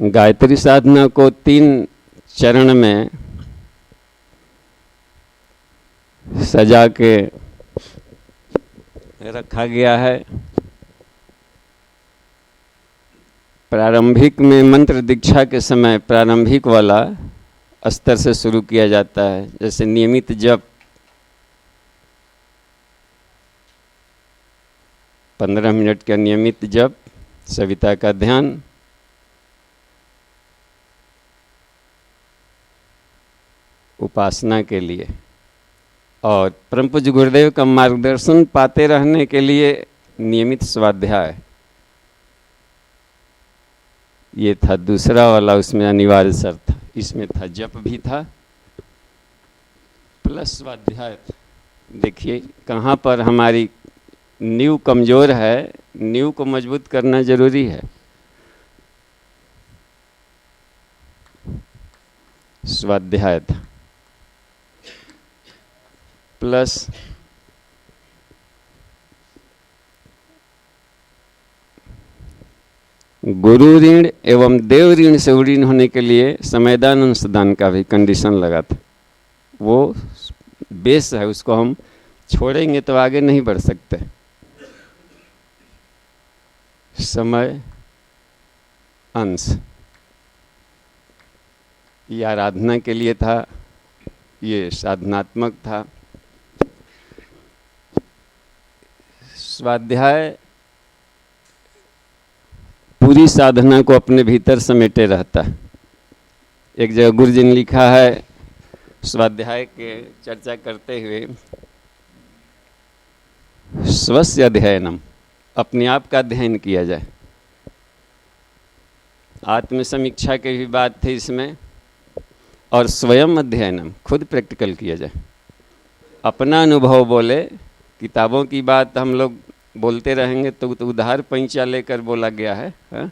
गायत्री साधना को 3 चरण में सजा के रखा गया है। प्रारंभिक में मंत्र दीक्षा के समय प्रारंभिक वाला स्तर से शुरू किया जाता है, जैसे नियमित जप, 15 मिनट का नियमित जप, सविता का ध्यान, उपासना के लिए, और परम पूज्य गुरुदेव का मार्गदर्शन पाते रहने के लिए नियमित स्वाध्याय। ये था दूसरा वाला, उसमें अनिवार्य शर्त था। इसमें था जप भी था प्लस स्वाध्याय। देखिए कहाँ पर हमारी नींव कमज़ोर है, नींव को मजबूत करना जरूरी है। स्वाध्याय था प्लस गुरु ऋण एवं देव ऋण से ऋण होने के लिए समयदान अंशदान का भी कंडीशन लगा था। वो बेस है, उसको हम छोड़ेंगे तो आगे नहीं बढ़ सकते। समय अंश ये आराधना के लिए था, ये साधनात्मक था। स्वाध्याय पूरी साधना को अपने भीतर समेटे रहता है। एक जगह गुरुजी ने लिखा है स्वाध्याय के चर्चा करते हुए, स्वस्य अध्ययनम, अपने आप का अध्ययन किया जाए। आत्म समीक्षा की भी बात थी इसमें, और स्वयं अध्ययनम, खुद प्रैक्टिकल किया जाए। अपना अनुभव बोले, किताबों की बात हम लोग बोलते रहेंगे तो उधार पैंचा लेकर बोला गया है, हा?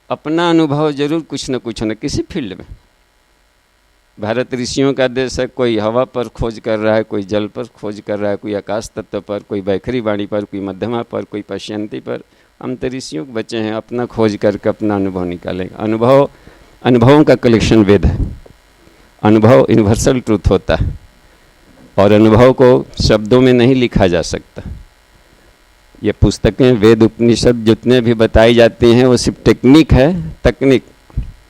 अपना अनुभव जरूर कुछ न कुछ न किसी फील्ड में। भारत ऋषियों का देश है, कोई हवा पर खोज कर रहा है, कोई जल पर खोज कर रहा है, कोई आकाश तत्व पर, कोई बैखरी वाणी पर, कोई मध्यमा पर, कोई पश्यंती पर। हम तो ऋषियों के बच्चे हैं, अपना खोज करके अपना अनुभव निकालेंगे। अनुभवों का कलेक्शन वेद है। अनुभव यूनिवर्सल ट्रूथ होता है और अनुभव को शब्दों में नहीं लिखा जा सकता। ये पुस्तकें, वेद, उपनिषद जितने भी बताई जाती हैं वो सिर्फ टेक्निक है, तकनीक।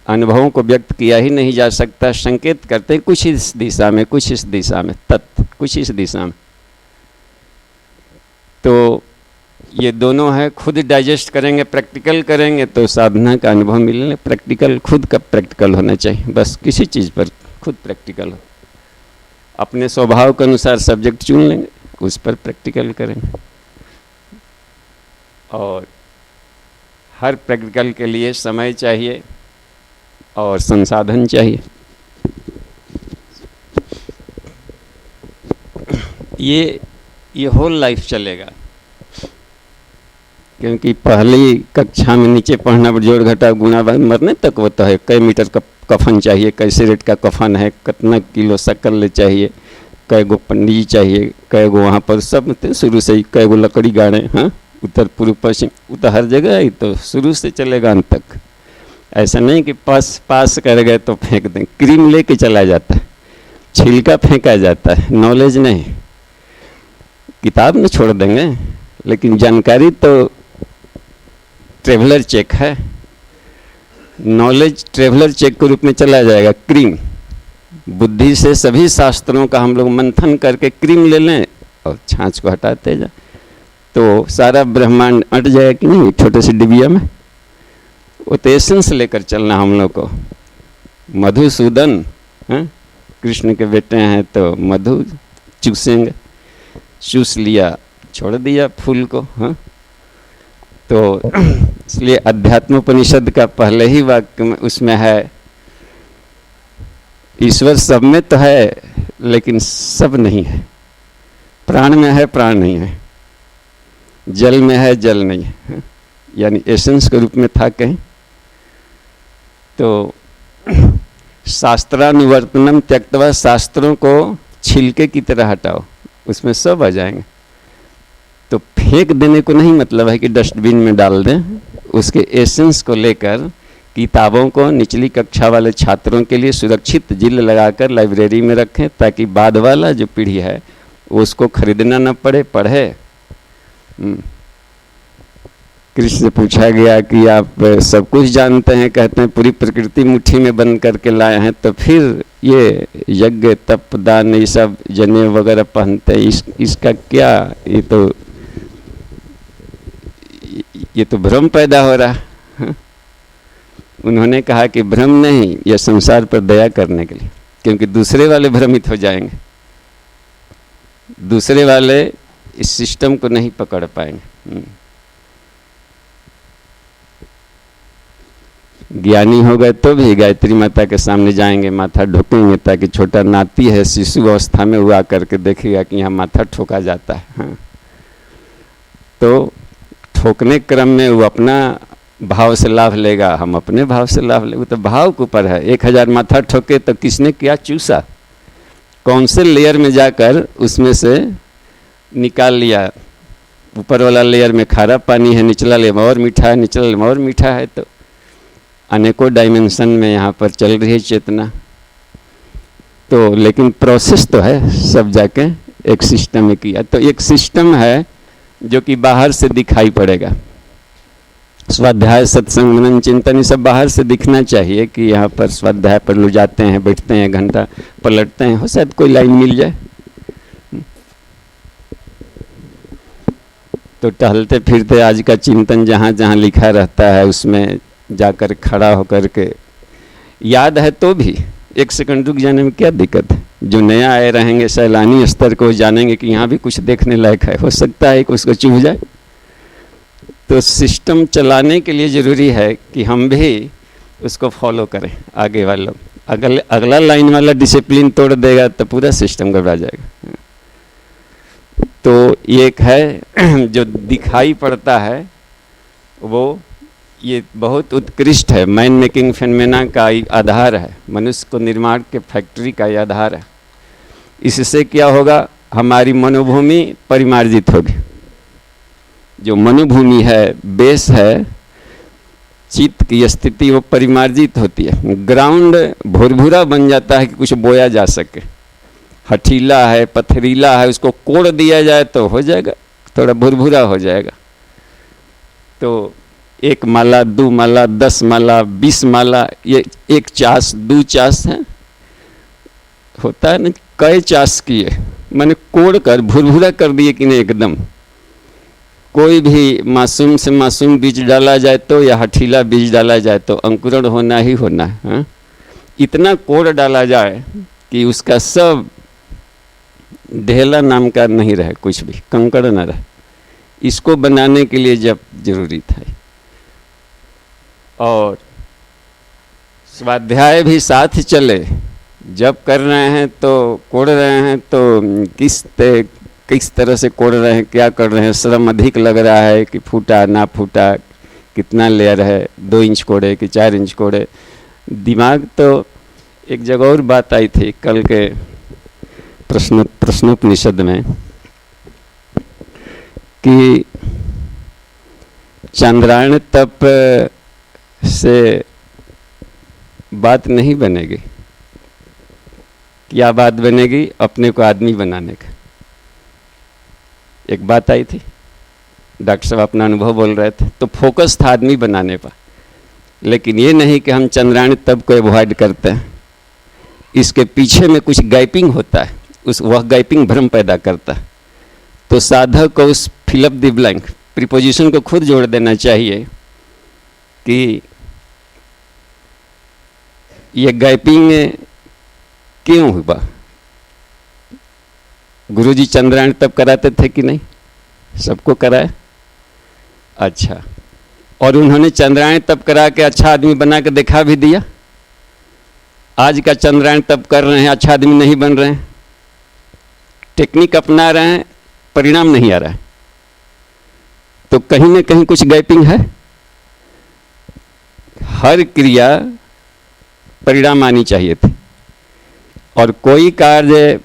अनुभवों को व्यक्त किया ही नहीं जा सकता। संकेत करते कुछ इस दिशा में, कुछ इस दिशा में, तत्व कुछ इस दिशा में। तो ये दोनों है, खुद डाइजेस्ट करेंगे, प्रैक्टिकल करेंगे तो साधना का अनुभव मिलेगा। प्रैक्टिकल खुद का प्रैक्टिकल होना चाहिए, बस किसी चीज़ पर खुद प्रैक्टिकल हो। अपने स्वभाव के अनुसार सब्जेक्ट चुन लेंगे, उस पर प्रैक्टिकल करेंगे। और हर प्रैक्टिकल के लिए समय चाहिए और संसाधन चाहिए। ये होल लाइफ चलेगा, क्योंकि पहली कक्षा में नीचे पढ़ना पर जोड़ घटा गुणा मरने तक वो तो है। कई मीटर का कफन चाहिए, कैसे रेट का कफन है, कितना किलो शक्कर चाहिए, कै गो पंडित चाहिए, कै गो वहाँ पर सब शुरू से ही कै गो लकड़ी गाड़े, हाँ, उत्तर पूर्व पश्चिम, वो तो हर जगह ही तो शुरू से चलेगा अंत तक। ऐसा नहीं कि पास कर गए तो फेंक दें। क्रीम लेके चला जाता है, छिलका फेंका जाता है, नॉलेज नहीं। किताब न छोड़ देंगे, लेकिन जानकारी तो ट्रेवलर चेक है। नॉलेज ट्रेवलर चेक के रूप में चला जाएगा। क्रीम बुद्धि से सभी शास्त्रों का हम लोग मंथन करके क्रीम ले लें और छाछ को हटाते जाए तो सारा ब्रह्मांड अट जाएगा कि नहीं, छोटे से डिबिया में। वो तो एसेंस लेकर चलना हम लोग को। मधुसूदन, कृष्ण के बेटे हैं तो मधु चूसेंगे, चूस लिया, छोड़ दिया फूल को, हाँ। तो इसलिए अध्यात्मोपनिषद का पहले ही वाक्य में उसमें है, ईश्वर सब में तो है लेकिन सब नहीं है। प्राण में है, प्राण नहीं है। जल में है, जल नहीं है, यानी एसेंस के रूप में था कहीं। तो शास्त्रानुवर्तनम त्यक्तवा, शास्त्रों को छिलके की तरह हटाओ, उसमें सब आ जाएंगे। तो फेंक देने को नहीं मतलब है कि डस्टबिन में डाल दें, उसके एसेंस को लेकर किताबों को निचली कक्षा वाले छात्रों के लिए सुरक्षित जिल लगाकर लाइब्रेरी में रखें, ताकि बाद वाला जो पीढ़ी है वो उसको खरीदना न पड़े, पढ़े। कृष्ण से पूछा गया कि आप सब कुछ जानते हैं, कहते हैं पूरी प्रकृति मुट्ठी में बंद करके लाए हैं, तो फिर ये यज्ञ तप दान ये सब जनेऊ वगैरह पहनते हैं, इसका क्या? ये तो भ्रम पैदा हो रहा है। उन्होंने कहा कि भ्रम नहीं, यह संसार पर दया करने के लिए, क्योंकि दूसरे वाले भ्रमित हो जाएंगे, दूसरे वाले इस सिस्टम को नहीं पकड़ पाएंगे। ज्ञानी हो गए तो भी गायत्री माता के सामने जाएंगे, माथा ठोकेंगे, ताकि छोटा नाती है शिशु अवस्था में, वो आकर के देखेगा कि यहाँ माथा ठोका जाता है। हाँ। तो ठोकने क्रम में वो अपना भाव से लाभ लेगा, हम अपने भाव से लाभ लेंगे। तो भाव के ऊपर है। 1000 माथा ठोके तो किसने क्या चूसा, कौन से लेयर में जाकर उसमें से निकाल लिया। ऊपर वाला लेयर में खारा पानी है, निचला लेयर में और मीठा है, निचला लेयर में और मीठा है। तो अनेकों डायमेंशन में यहाँ पर चल रही है चेतना। तो लेकिन प्रोसेस तो है, सब जाके एक सिस्टम में किया। तो एक सिस्टम है जो कि बाहर से दिखाई पड़ेगा। स्वाध्याय, सत्संग, मनन, चिंतन, ये सब बाहर से दिखना चाहिए कि यहाँ पर स्वाध्याय पर लोग जाते हैं, बैठते हैं, घंटा पलटते हैं, हो शायद कोई लाइन मिल जाए। तो टहलते फिरते आज का चिंतन जहाँ जहाँ लिखा रहता है उसमें जाकर खड़ा होकर के याद है तो भी 1 सेकंड रुक जाने में क्या दिक्कत है। जो नया आए रहेंगे सैलानी स्तर को जानेंगे कि यहाँ भी कुछ देखने लायक है, हो सकता है कि उसको चूह जाए। तो सिस्टम चलाने के लिए ज़रूरी है कि हम भी उसको फॉलो करें। आगे वाले लोग अगला लाइन वाला डिसिप्लिन तोड़ देगा तो पूरा सिस्टम गड़बड़ा जाएगा। तो एक है जो दिखाई पड़ता है, वो ये बहुत उत्कृष्ट है, मैन मेकिंग फेनोमेना का आधार है, मनुष्य को निर्माण के फैक्ट्री का ये आधार है। इससे क्या होगा, हमारी मनोभूमि परिमार्जित होगी। जो मनोभूमि है, बेस है, चित्त की स्थिति वो परिमार्जित होती है। ग्राउंड भुरभुरा बन जाता है कि कुछ बोया जा सके। हठीला है, पथरीला है, उसको कोड़ दिया जाए तो हो जाएगा, थोड़ा भुरभुरा हो जाएगा। तो 1 माला, 2 माला, 10 माला, 20 माला, ये 1 चास 2 चास है, होता है ना, कई चास किए, मैंने कोड़ कर भुरभुरा कर दिए कि नहीं एकदम। कोई भी मासूम से मासूम बीज डाला जाए तो, या हठीला बीज डाला जाए तो अंकुरण होना ही होना है। हाँ? इतना कोड़ डाला जाए कि उसका सब ढेला नाम का नहीं रहे, कुछ भी कंकड़ न रहे। इसको बनाने के लिए जब जरूरी था। और स्वाध्याय भी साथ चले, जब कर रहे हैं तो कोड़ रहे हैं तो किस तरह से कोड़ रहे हैं, क्या कर रहे हैं, श्रम अधिक लग रहा है कि फूटा ना फूटा, कितना लेयर है, 2 इंच कोड़े कि 4 इंच कोड़े। दिमाग तो एक जगह और बात आई थी कल के प्रश्नोपनिषद में कि चंद्रायण तप से बात नहीं बनेगी। क्या बात बनेगी, अपने को आदमी बनाने का। एक बात आई थी, डॉक्टर साहब अपना अनुभव बोल रहे थे, तो फोकस था आदमी बनाने पर। लेकिन ये नहीं कि हम चंद्रायण तप को अवॉइड करते हैं, इसके पीछे में कुछ गैपिंग होता है, वह गैपिंग भ्रम पैदा करता है। तो साधक को उस fill up the blank preposition को खुद जोड़ देना चाहिए कि ये गैपिंग क्यों हुआ। गुरुजी चंद्रायण तप कराते थे कि नहीं, सबको कराए। अच्छा, और उन्होंने चंद्रायण तप करा के अच्छा आदमी बना के दिखा भी दिया। आज का चंद्रायण तप कर रहे हैं, अच्छा आदमी नहीं बन रहे हैं, टेक्निक अपना रहे हैं, परिणाम नहीं आ रहा है। तो कहीं ना कहीं कुछ गैपिंग है। हर क्रिया परिणाम आनी चाहिए थी, और कोई कार्य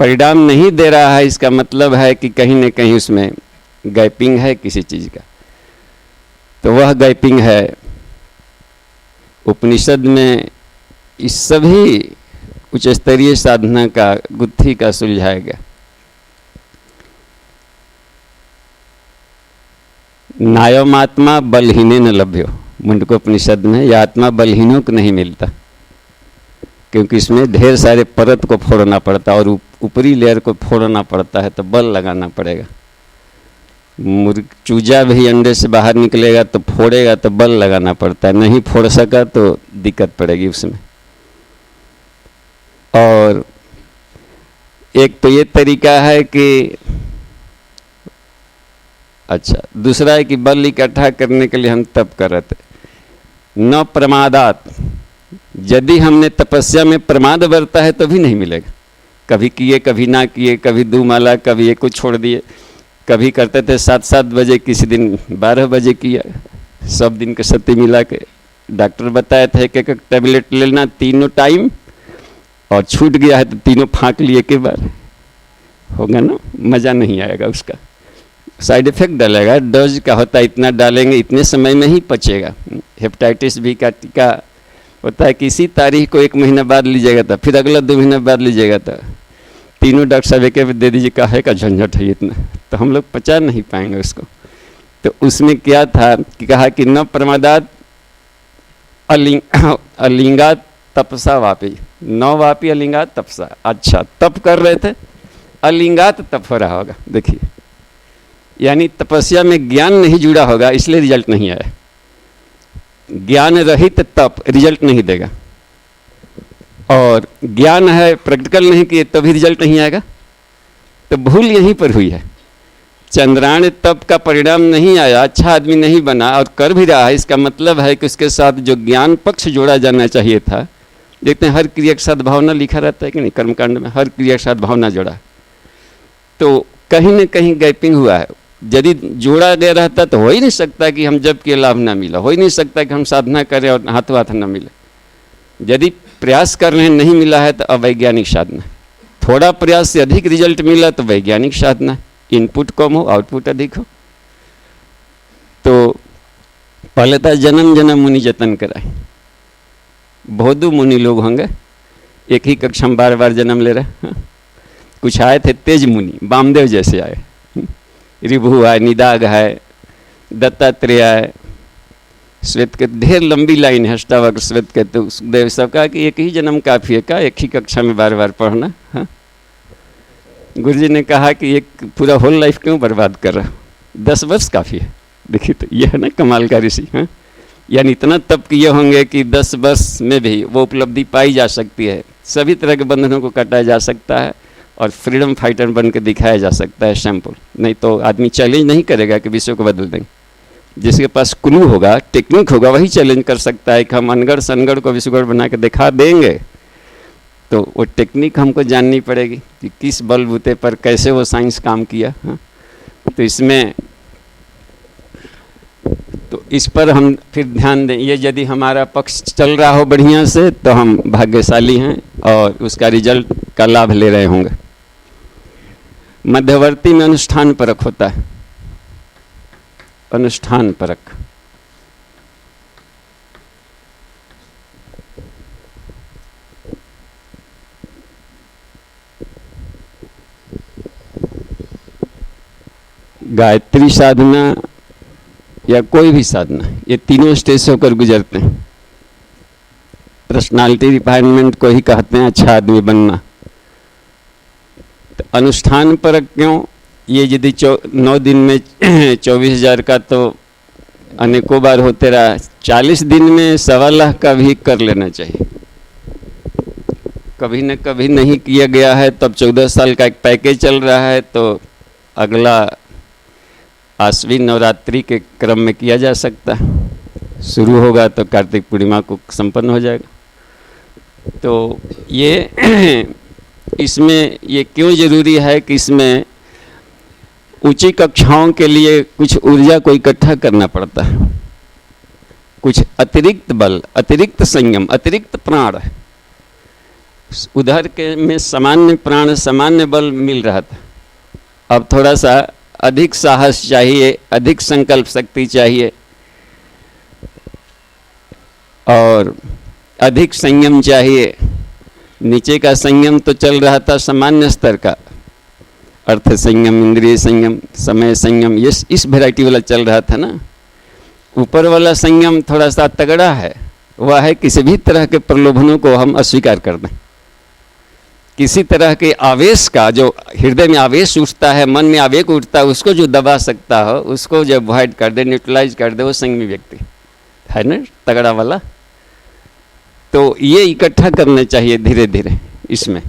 परिणाम नहीं दे रहा है, इसका मतलब है कि कहीं न कहीं उसमें गैपिंग है किसी चीज़ का। तो वह गैपिंग है उपनिषद में इस सभी उच्च स्तरीय साधना का गुत्थी का सुलझाया गया। नायमात्मा बलहीने न लभ्यो, मुंडकोपनिषद में यह आत्मा बलहीनों को नहीं मिलता, क्योंकि इसमें ढेर सारे परत को फोड़ना पड़ता है और ऊपरी लेयर को फोड़ना पड़ता है, तो बल लगाना पड़ेगा। चूजा भी अंडे से बाहर निकलेगा तो फोड़ेगा तो बल लगाना पड़ता है, नहीं फोड़ सका तो दिक्कत पड़ेगी उसमें। और एक तो ये तरीका है कि अच्छा, दूसरा है कि बल इकट्ठा करने के लिए हम तप कर रहे थे। न प्रमादात, यदि हमने तपस्या में प्रमाद बरता है तो भी नहीं मिलेगा। कभी किए कभी ना किए, कभी 2 माला, कभी एक को छोड़ दिए, कभी करते थे 7-7 बजे, किसी दिन 12 बजे किया, सब दिन के सत्य मिला के डॉक्टर बताए थे एक एक टैबलेट लेना 3 टाइम, और छूट गया है तो 3 फाँक लिए के बार, होगा ना, मज़ा नहीं आएगा, उसका साइड इफेक्ट डालेगा। डोज का होता है इतना डालेंगे इतने समय में ही पचेगा। हेपेटाइटिस बी का टीका होता है कि इसी तारीख को 1 महीना बाद लीजिएगा था, फिर अगला 2 महीना बाद लीजिएगा था। तीनों डॉक्टर साहब एक दे दीजिए, काहे का झंझट है इतना, तो हम लोग पचा नहीं पाएंगे उसको। तो उसमें क्या था कि कहा कि न प्रमादात अलिंगात तपसा वापी, न वापी अलिंगात तपसा। अच्छा, तप कर रहे थे, अलिंगात तप हो रहा होगा, देखिए, यानी तपस्या में ज्ञान नहीं जुड़ा होगा, इसलिए रिजल्ट नहीं आया। ज्ञान रहित तप रिजल्ट नहीं देगा, और ज्ञान है प्रैक्टिकल नहीं किए तभी रिजल्ट नहीं आएगा। तो भूल यहीं पर हुई है। चंद्रायण तप का परिणाम नहीं आया, अच्छा आदमी नहीं बना और कर भी रहा है, इसका मतलब है कि उसके साथ जो ज्ञान पक्ष जोड़ा जाना चाहिए था। देखते हैं हर क्रिया के साथ भावना लिखा रहता है कि नहीं, कर्मकांड में हर क्रिया के साथ भावना जोड़ा, तो कहीं न कहीं गैपिंग हुआ है। यदि जोड़ा गया रहता तो हो ही नहीं सकता कि हम जब के लाभ ना मिला, हो ही नहीं सकता कि हम साधना करें और हाथों हाथ ना मिले। यदि प्रयास कर रहे हैं नहीं मिला है तो अवैज्ञानिक साधना, थोड़ा प्रयास से अधिक रिजल्ट मिला तो वैज्ञानिक साधना, इनपुट कम हो आउटपुट अधिक हो। तो पहले था जन्म जन्म मुनि जतन कराए, बहुदू मुनि लोग होंगे, एक ही कक्षा में बार बार जन्म ले रहे। कुछ आए थे तेज मुनि, वामदेव जैसे आए, ऋभु है, निदाग है, दत्तात्रेय है, श्वेत के ढेर लंबी लाइन है, अष्टावक्र श्वेत के। तो देव सब कहा कि एक ही जन्म काफ़ी है, का एक ही कक्षा में बार बार पढ़ना। हाँ, गुरु जी ने कहा कि एक पूरा होल लाइफ क्यों बर्बाद कर रहा, 10 वर्ष काफ़ी है। देखिए तो यह है ना कमाल का ऋषि। हाँ, यानी इतना तप किए होंगे कि 10 वर्ष में भी वो उपलब्धि पाई जा सकती है, सभी तरह के बंधनों को काटा जा सकता है और फ्रीडम फाइटर बन के दिखाया जा सकता है सैंपल। नहीं तो आदमी चैलेंज नहीं करेगा कि विश्व को बदल देंगे। जिसके पास क्लू होगा, टेक्निक होगा, वही चैलेंज कर सकता है कि हम अनगढ़ सनगढ़ को विश्वगढ़ बना के दिखा देंगे। तो वो टेक्निक हमको जाननी पड़ेगी कि किस बलबूते पर कैसे वो साइंस काम किया। हाँ, तो इसमें तो इस पर हम फिर ध्यान दें। ये यदि हमारा पक्ष चल रहा हो बढ़िया से तो हम भाग्यशाली हैं और उसका रिजल्ट का लाभ ले रहे होंगे। मध्यवर्ती में अनुष्ठान परक होता है, अनुष्ठान परक। गायत्री साधना या कोई भी साधना, ये तीनों स्टेज से होकर गुजरते हैं। पर्सनालिटी रिफाइनमेंट को ही कहते हैं अच्छा आदमी बनना। तो अनुष्ठान परक क्यों? ये यदि 9 दिन में 24,000 का तो अनेकों बार होते रहा, 40 दिन में 1.25 लाख का भी कर लेना चाहिए। कभी न कभी नहीं किया गया है, तब 14 साल का एक पैकेज चल रहा है, तो अगला आश्विन नवरात्रि के क्रम में किया जा सकता है। शुरू होगा तो कार्तिक पूर्णिमा को संपन्न हो जाएगा। तो ये इसमें ये क्यों ज़रूरी है कि इसमें ऊंची कक्षाओं के लिए कुछ ऊर्जा को इकट्ठा करना पड़ता है, कुछ अतिरिक्त बल, अतिरिक्त संयम, अतिरिक्त प्राण। उधर के में सामान्य प्राण, सामान्य बल मिल रहा था, अब थोड़ा सा अधिक साहस चाहिए, अधिक संकल्प शक्ति चाहिए। और अधिक संयम चाहिए। नीचे का संयम तो चल रहा था सामान्य स्तर का, अर्थ संयम, इंद्रिय संयम, समय संयम, ये इस वैरायटी वाला चल रहा था ना। ऊपर वाला संयम थोड़ा सा तगड़ा है, वह है किसी भी तरह के प्रलोभनों को हम अस्वीकार कर दें। किसी तरह के आवेश का, जो हृदय में आवेश उठता है, मन में आवेग उठता है, उसको जो दबा सकता हो, उसको जब अवॉइड कर दे, न्यूट्रलाइज कर दे, वो संयमी व्यक्ति है ना, तगड़ा वाला। तो ये इकट्ठा करने चाहिए धीरे धीरे इसमें।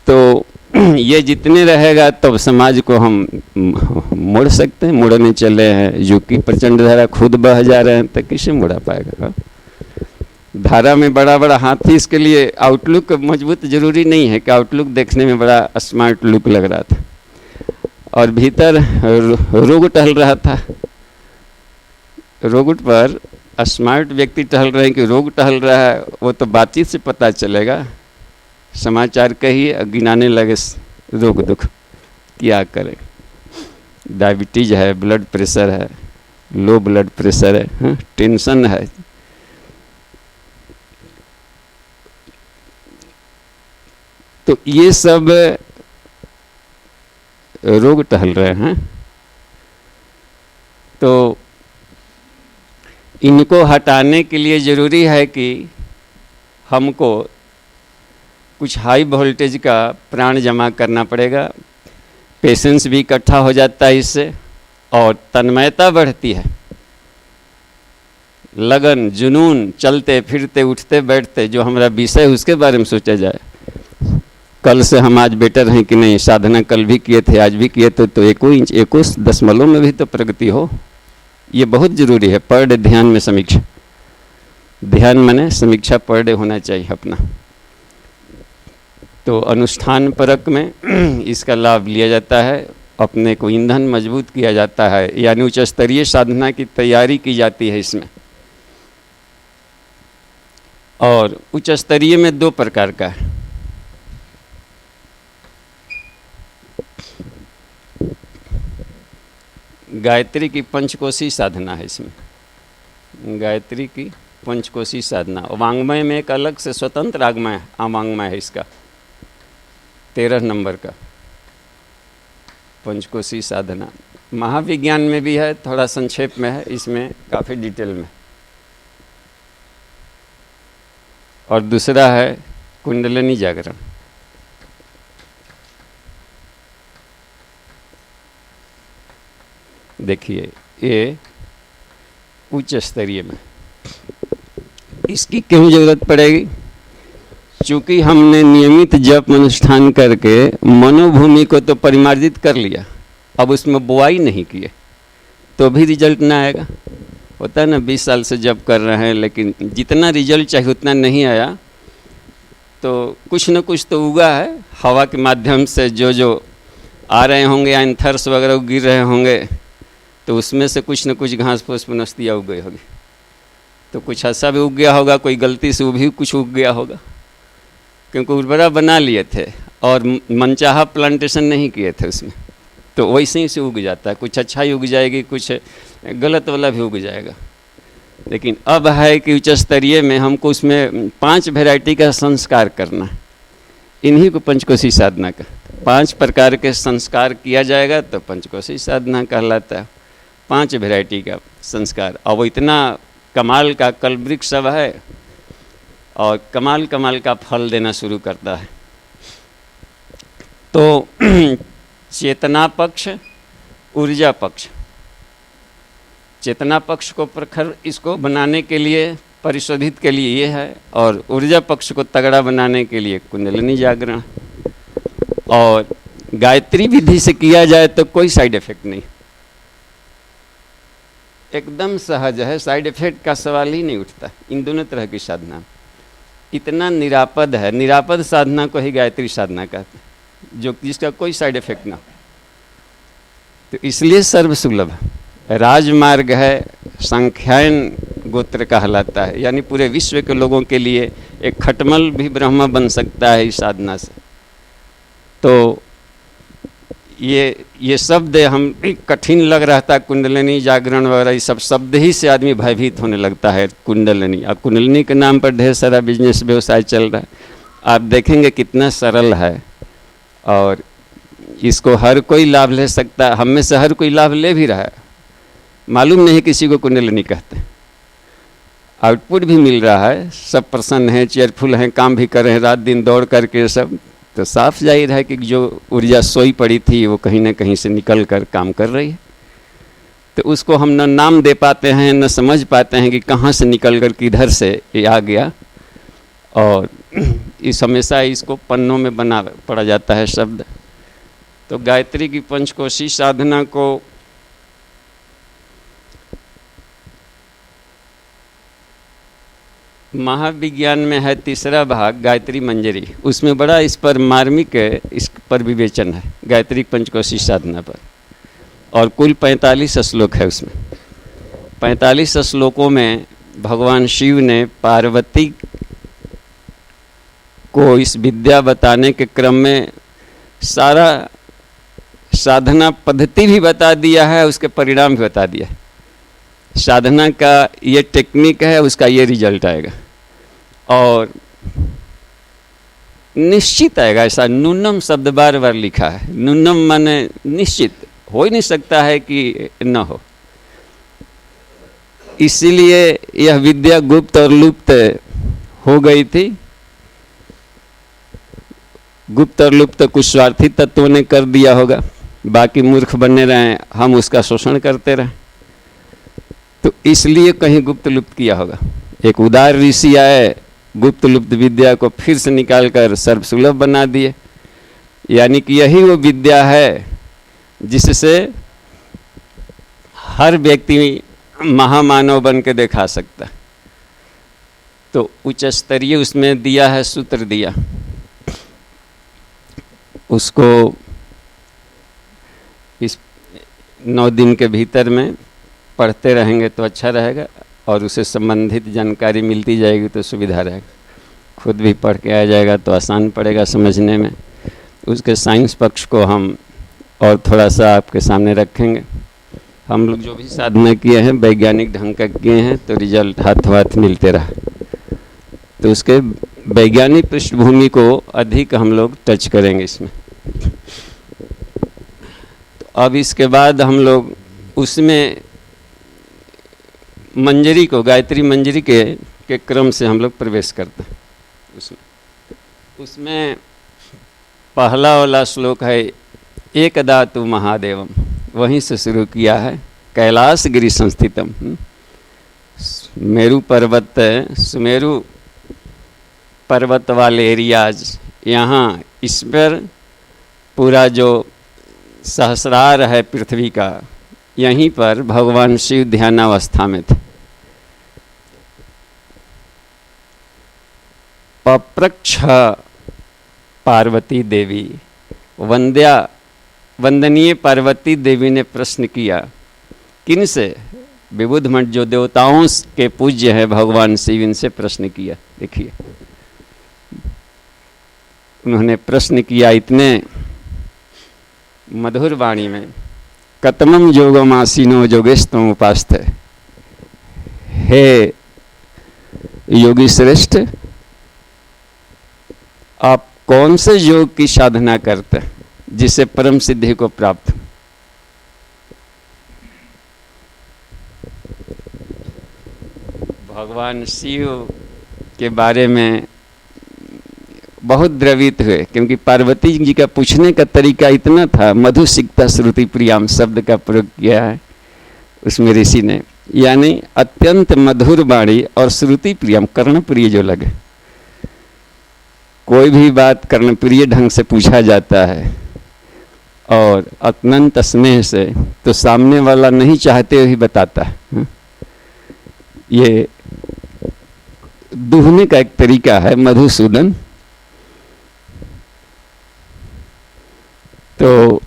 तो ये जितने रहेगा तब समाज को हम मोड़ सकते हैं। मोड़ने चले हैं, युग की प्रचंड धारा, खुद बह जा रहे हैं, तो किसे मोड़ा पाएगा? धारा में बड़ा बड़ा हाथी, इसके लिए आउटलुक मजबूत जरूरी नहीं है कि आउटलुक देखने में बड़ा स्मार्ट लुक लग रहा था और भीतर रोग टहल रहा था। रोग पर स्मार्ट व्यक्ति टहल रहे हैं कि रोग टहल रहा है, वो तो बातचीत से पता चलेगा। समाचार कहिए, गिनाने लगे रोग दुख, क्या करें? डायबिटीज है, ब्लड प्रेशर है, लो ब्लड प्रेशर है, टेंशन है। तो ये सब रोग टहल रहे हैं। तो इनको हटाने के लिए ज़रूरी है कि हमको कुछ हाई वोल्टेज का प्राण जमा करना पड़ेगा। पेशेंस भी इकट्ठा हो जाता है इससे, और तन्मयता बढ़ती है। लगन, जुनून, चलते फिरते उठते बैठते जो हमारा विषय है उसके बारे में सोचा जाए। कल से हम आज बेटर हैं कि नहीं, साधना कल भी किए थे, आज भी किए थे, तो 1 इंच 1 दशमलव में भी तो प्रगति हो। ये बहुत ज़रूरी है। पर डे ध्यान में समीक्षा, ध्यान माने समीक्षा पर डे होना चाहिए अपना। तो अनुष्ठान परक में इसका लाभ लिया जाता है, अपने को ईंधन मजबूत किया जाता है, यानी उच्च स्तरीय साधना की तैयारी की जाती है इसमें। और उच्च स्तरीय में 2 प्रकार का है। गायत्री की पंचकोशी साधना है इसमें, गायत्री की पंचकोशी साधना। वांग्मय में एक अलग से स्वतंत्र आगमय अवांग्मय है इसका, 13 नंबर का पंचकोशी साधना। महाविज्ञान में भी है, थोड़ा संक्षेप में है, इसमें काफ़ी डिटेल में। और दूसरा है कुंडलिनी जागरण। देखिए ये उच्च स्तरीय में, इसकी क्यों जरूरत पड़ेगी? चूँकि हमने नियमित जप अनुष्ठान करके मनोभूमि को तो परिमार्जित कर लिया, अब उसमें बुआई नहीं किए तो भी रिजल्ट ना आएगा। होता है ना, 20 साल से जप कर रहे हैं लेकिन जितना रिजल्ट चाहिए उतना नहीं आया, तो कुछ न कुछ तो उगा है। हवा के माध्यम से जो आ रहे होंगे, एंथर्स वगैरह गिर रहे होंगे, तो उसमें से कुछ न कुछ घास फूस वनस्पतियाँ उग गई होगी। तो कुछ ऐसा भी उग गया होगा, कोई गलती से वो भी कुछ उग गया होगा, क्योंकि उर्वरा बना लिए थे और मनचाहा प्लांटेशन नहीं किए थे उसमें, तो वैसे ही से उग जाता है। कुछ अच्छा ही उग जाएगी, कुछ गलत वाला भी उग जाएगा। लेकिन अब है कि उच्च स्तरीय में हमको उसमें 5 वैरायटी का संस्कार करना है। इन्हीं को पंचकोशी साधना का 5 प्रकार के संस्कार किया जाएगा तो पंचकोशी साधना कहलाता है। 5 वैरायटी का संस्कार, और वो इतना कमाल का कल्पवृक्ष सब है और कमाल कमाल का फल देना शुरू करता है। तो चेतना पक्ष, ऊर्जा पक्ष, चेतना पक्ष को प्रखर इसको बनाने के लिए, परिशोधित के लिए ये है, और ऊर्जा पक्ष को तगड़ा बनाने के लिए कुंडलिनी जागरण। और गायत्री विधि से किया जाए तो कोई साइड इफेक्ट नहीं, एकदम सहज है, साइड इफेक्ट का सवाल ही नहीं उठता। इन दोनों तरह की साधना इतना निरापद है, निरापद साधना को ही गायत्री साधना कहते हैं, जो जिसका कोई साइड इफेक्ट ना। तो इसलिए सर्वसुलभ राजमार्ग है, संख्यायन गोत्र कहलाता है, यानी पूरे विश्व के लोगों के लिए एक खटमल भी ब्रह्मा बन सकता है इस साधना से। तो ये शब्द हम कठिन लग रहा था, कुंडलिनी जागरण वगैरह, ये सब शब्द ही से आदमी भयभीत होने लगता है। कुंडलिनी, अब कुंडलिनी के नाम पर ढेर सारा बिजनेस व्यवसाय चल रहा है। आप देखेंगे कितना सरल है और इसको हर कोई लाभ ले सकता है। हम में से हर कोई लाभ ले भी रहा है, मालूम नहीं किसी को कुंडलिनी कहते हैं। आउटपुट भी मिल रहा है, सब प्रसन्न हैं, चेयरफुल हैं, काम भी कर रहे हैं रात दिन दौड़ करके सब। तो साफ जाहिर है कि जो ऊर्जा सोई पड़ी थी वो कहीं ना कहीं से निकल कर काम कर रही है। तो उसको हम न नाम दे पाते हैं, न समझ पाते हैं कि कहाँ से निकल कर किधर से ये आ गया। और इस हमेशा इसको पन्नों में बना पड़ा जाता है शब्द। तो गायत्री की पंचकोशी साधना को महाविज्ञान में है तीसरा भाग गायत्री मंजरी, उसमें बड़ा इस पर मार्मिक इस पर विवेचन है, गायत्री पंचकोशी साधना पर। और कुल 45 श्लोक है उसमें। 45 श्लोकों में भगवान शिव ने पार्वती को इस विद्या बताने के क्रम में सारा साधना पद्धति भी बता दिया है, उसके परिणाम भी बता दिया है। साधना का ये टेक्निक है, उसका ये रिजल्ट आएगा और निश्चित आएगा। ऐसा न्यूनम शब्द बार बार लिखा है। न्यूनम माने निश्चित, हो ही नहीं सकता है कि न हो। इसीलिए यह विद्या गुप्त और लुप्त हो गई थी। गुप्त और लुप्त कुछ स्वार्थी तत्वों ने कर दिया होगा, बाकी मूर्ख बने रहे, हम उसका शोषण करते रहे, तो इसलिए कहीं गुप्त लुप्त किया होगा। एक उदार ऋषि आए, गुप्त लुप्त विद्या को फिर से निकालकर सर्वसुलभ बना दिए। यानी कि यही वो विद्या है जिससे हर व्यक्ति महामानव बन के दिखा सकता है। तो उच्च स्तरीय उसमें दिया है, सूत्र दिया, उसको इस 9 दिन के भीतर में पढ़ते रहेंगे तो अच्छा रहेगा और उससे संबंधित जानकारी मिलती जाएगी तो सुविधा रहेगा। खुद भी पढ़ के आ जाएगा तो आसान पड़ेगा समझने में। उसके साइंस पक्ष को हम और थोड़ा सा आपके सामने रखेंगे। हम लोग जो भी साधना किए हैं वैज्ञानिक ढंग का किए हैं, तो रिजल्ट हाथों हाथ मिलते रहा। तो उसके वैज्ञानिक पृष्ठभूमि को अधिक हम लोग टच करेंगे इसमें। तो अब इसके बाद हम लोग उसमें मंजरी को, गायत्री मंजरी के क्रम से हम लोग प्रवेश करते हैं। उसमें पहला वाला श्लोक है एकदा तु महादेवम, वहीं से शुरू किया है। कैलाश गिरि संस्थितम, मेरू पर्वत, सुमेरु पर्वत वाले एरियाज, यहाँ इस पर पूरा जो सहस्रार है पृथ्वी का, यहीं पर भगवान शिव ध्यानावस्था में थे। पप्रच्छ पार्वती देवी, वंदनीय पार्वती देवी ने प्रश्न किया। किन से? विबुध मठ जो देवताओं के पूज्य है भगवान शिव, इनसे प्रश्न किया। देखिए उन्होंने प्रश्न किया इतने मधुर वाणी में, कतमम योगमासीनो योगेस्तम उपास्थ, हे योगी श्रेष्ठ, आप कौन से योग की साधना करते हैं जिससे परम सिद्धि को प्राप्त हो? भगवान शिव के बारे में बहुत द्रवित हुए, क्योंकि पार्वती जी का पूछने का तरीका इतना था। मधुसिक्ता श्रुति प्रियाम शब्द का प्रयोग किया है उसमें ऋषि ने, यानी अत्यंत मधुर वाणी और श्रुति प्रियम, कर्णप्रिय जो लगे। कोई भी बात कर्णप्रिय ढंग से पूछा जाता है और अत्यंत स्नेह से, तो सामने वाला नहीं चाहते हुए ही बताता है। ये दुहने का एक तरीका है मधुसूदन। तो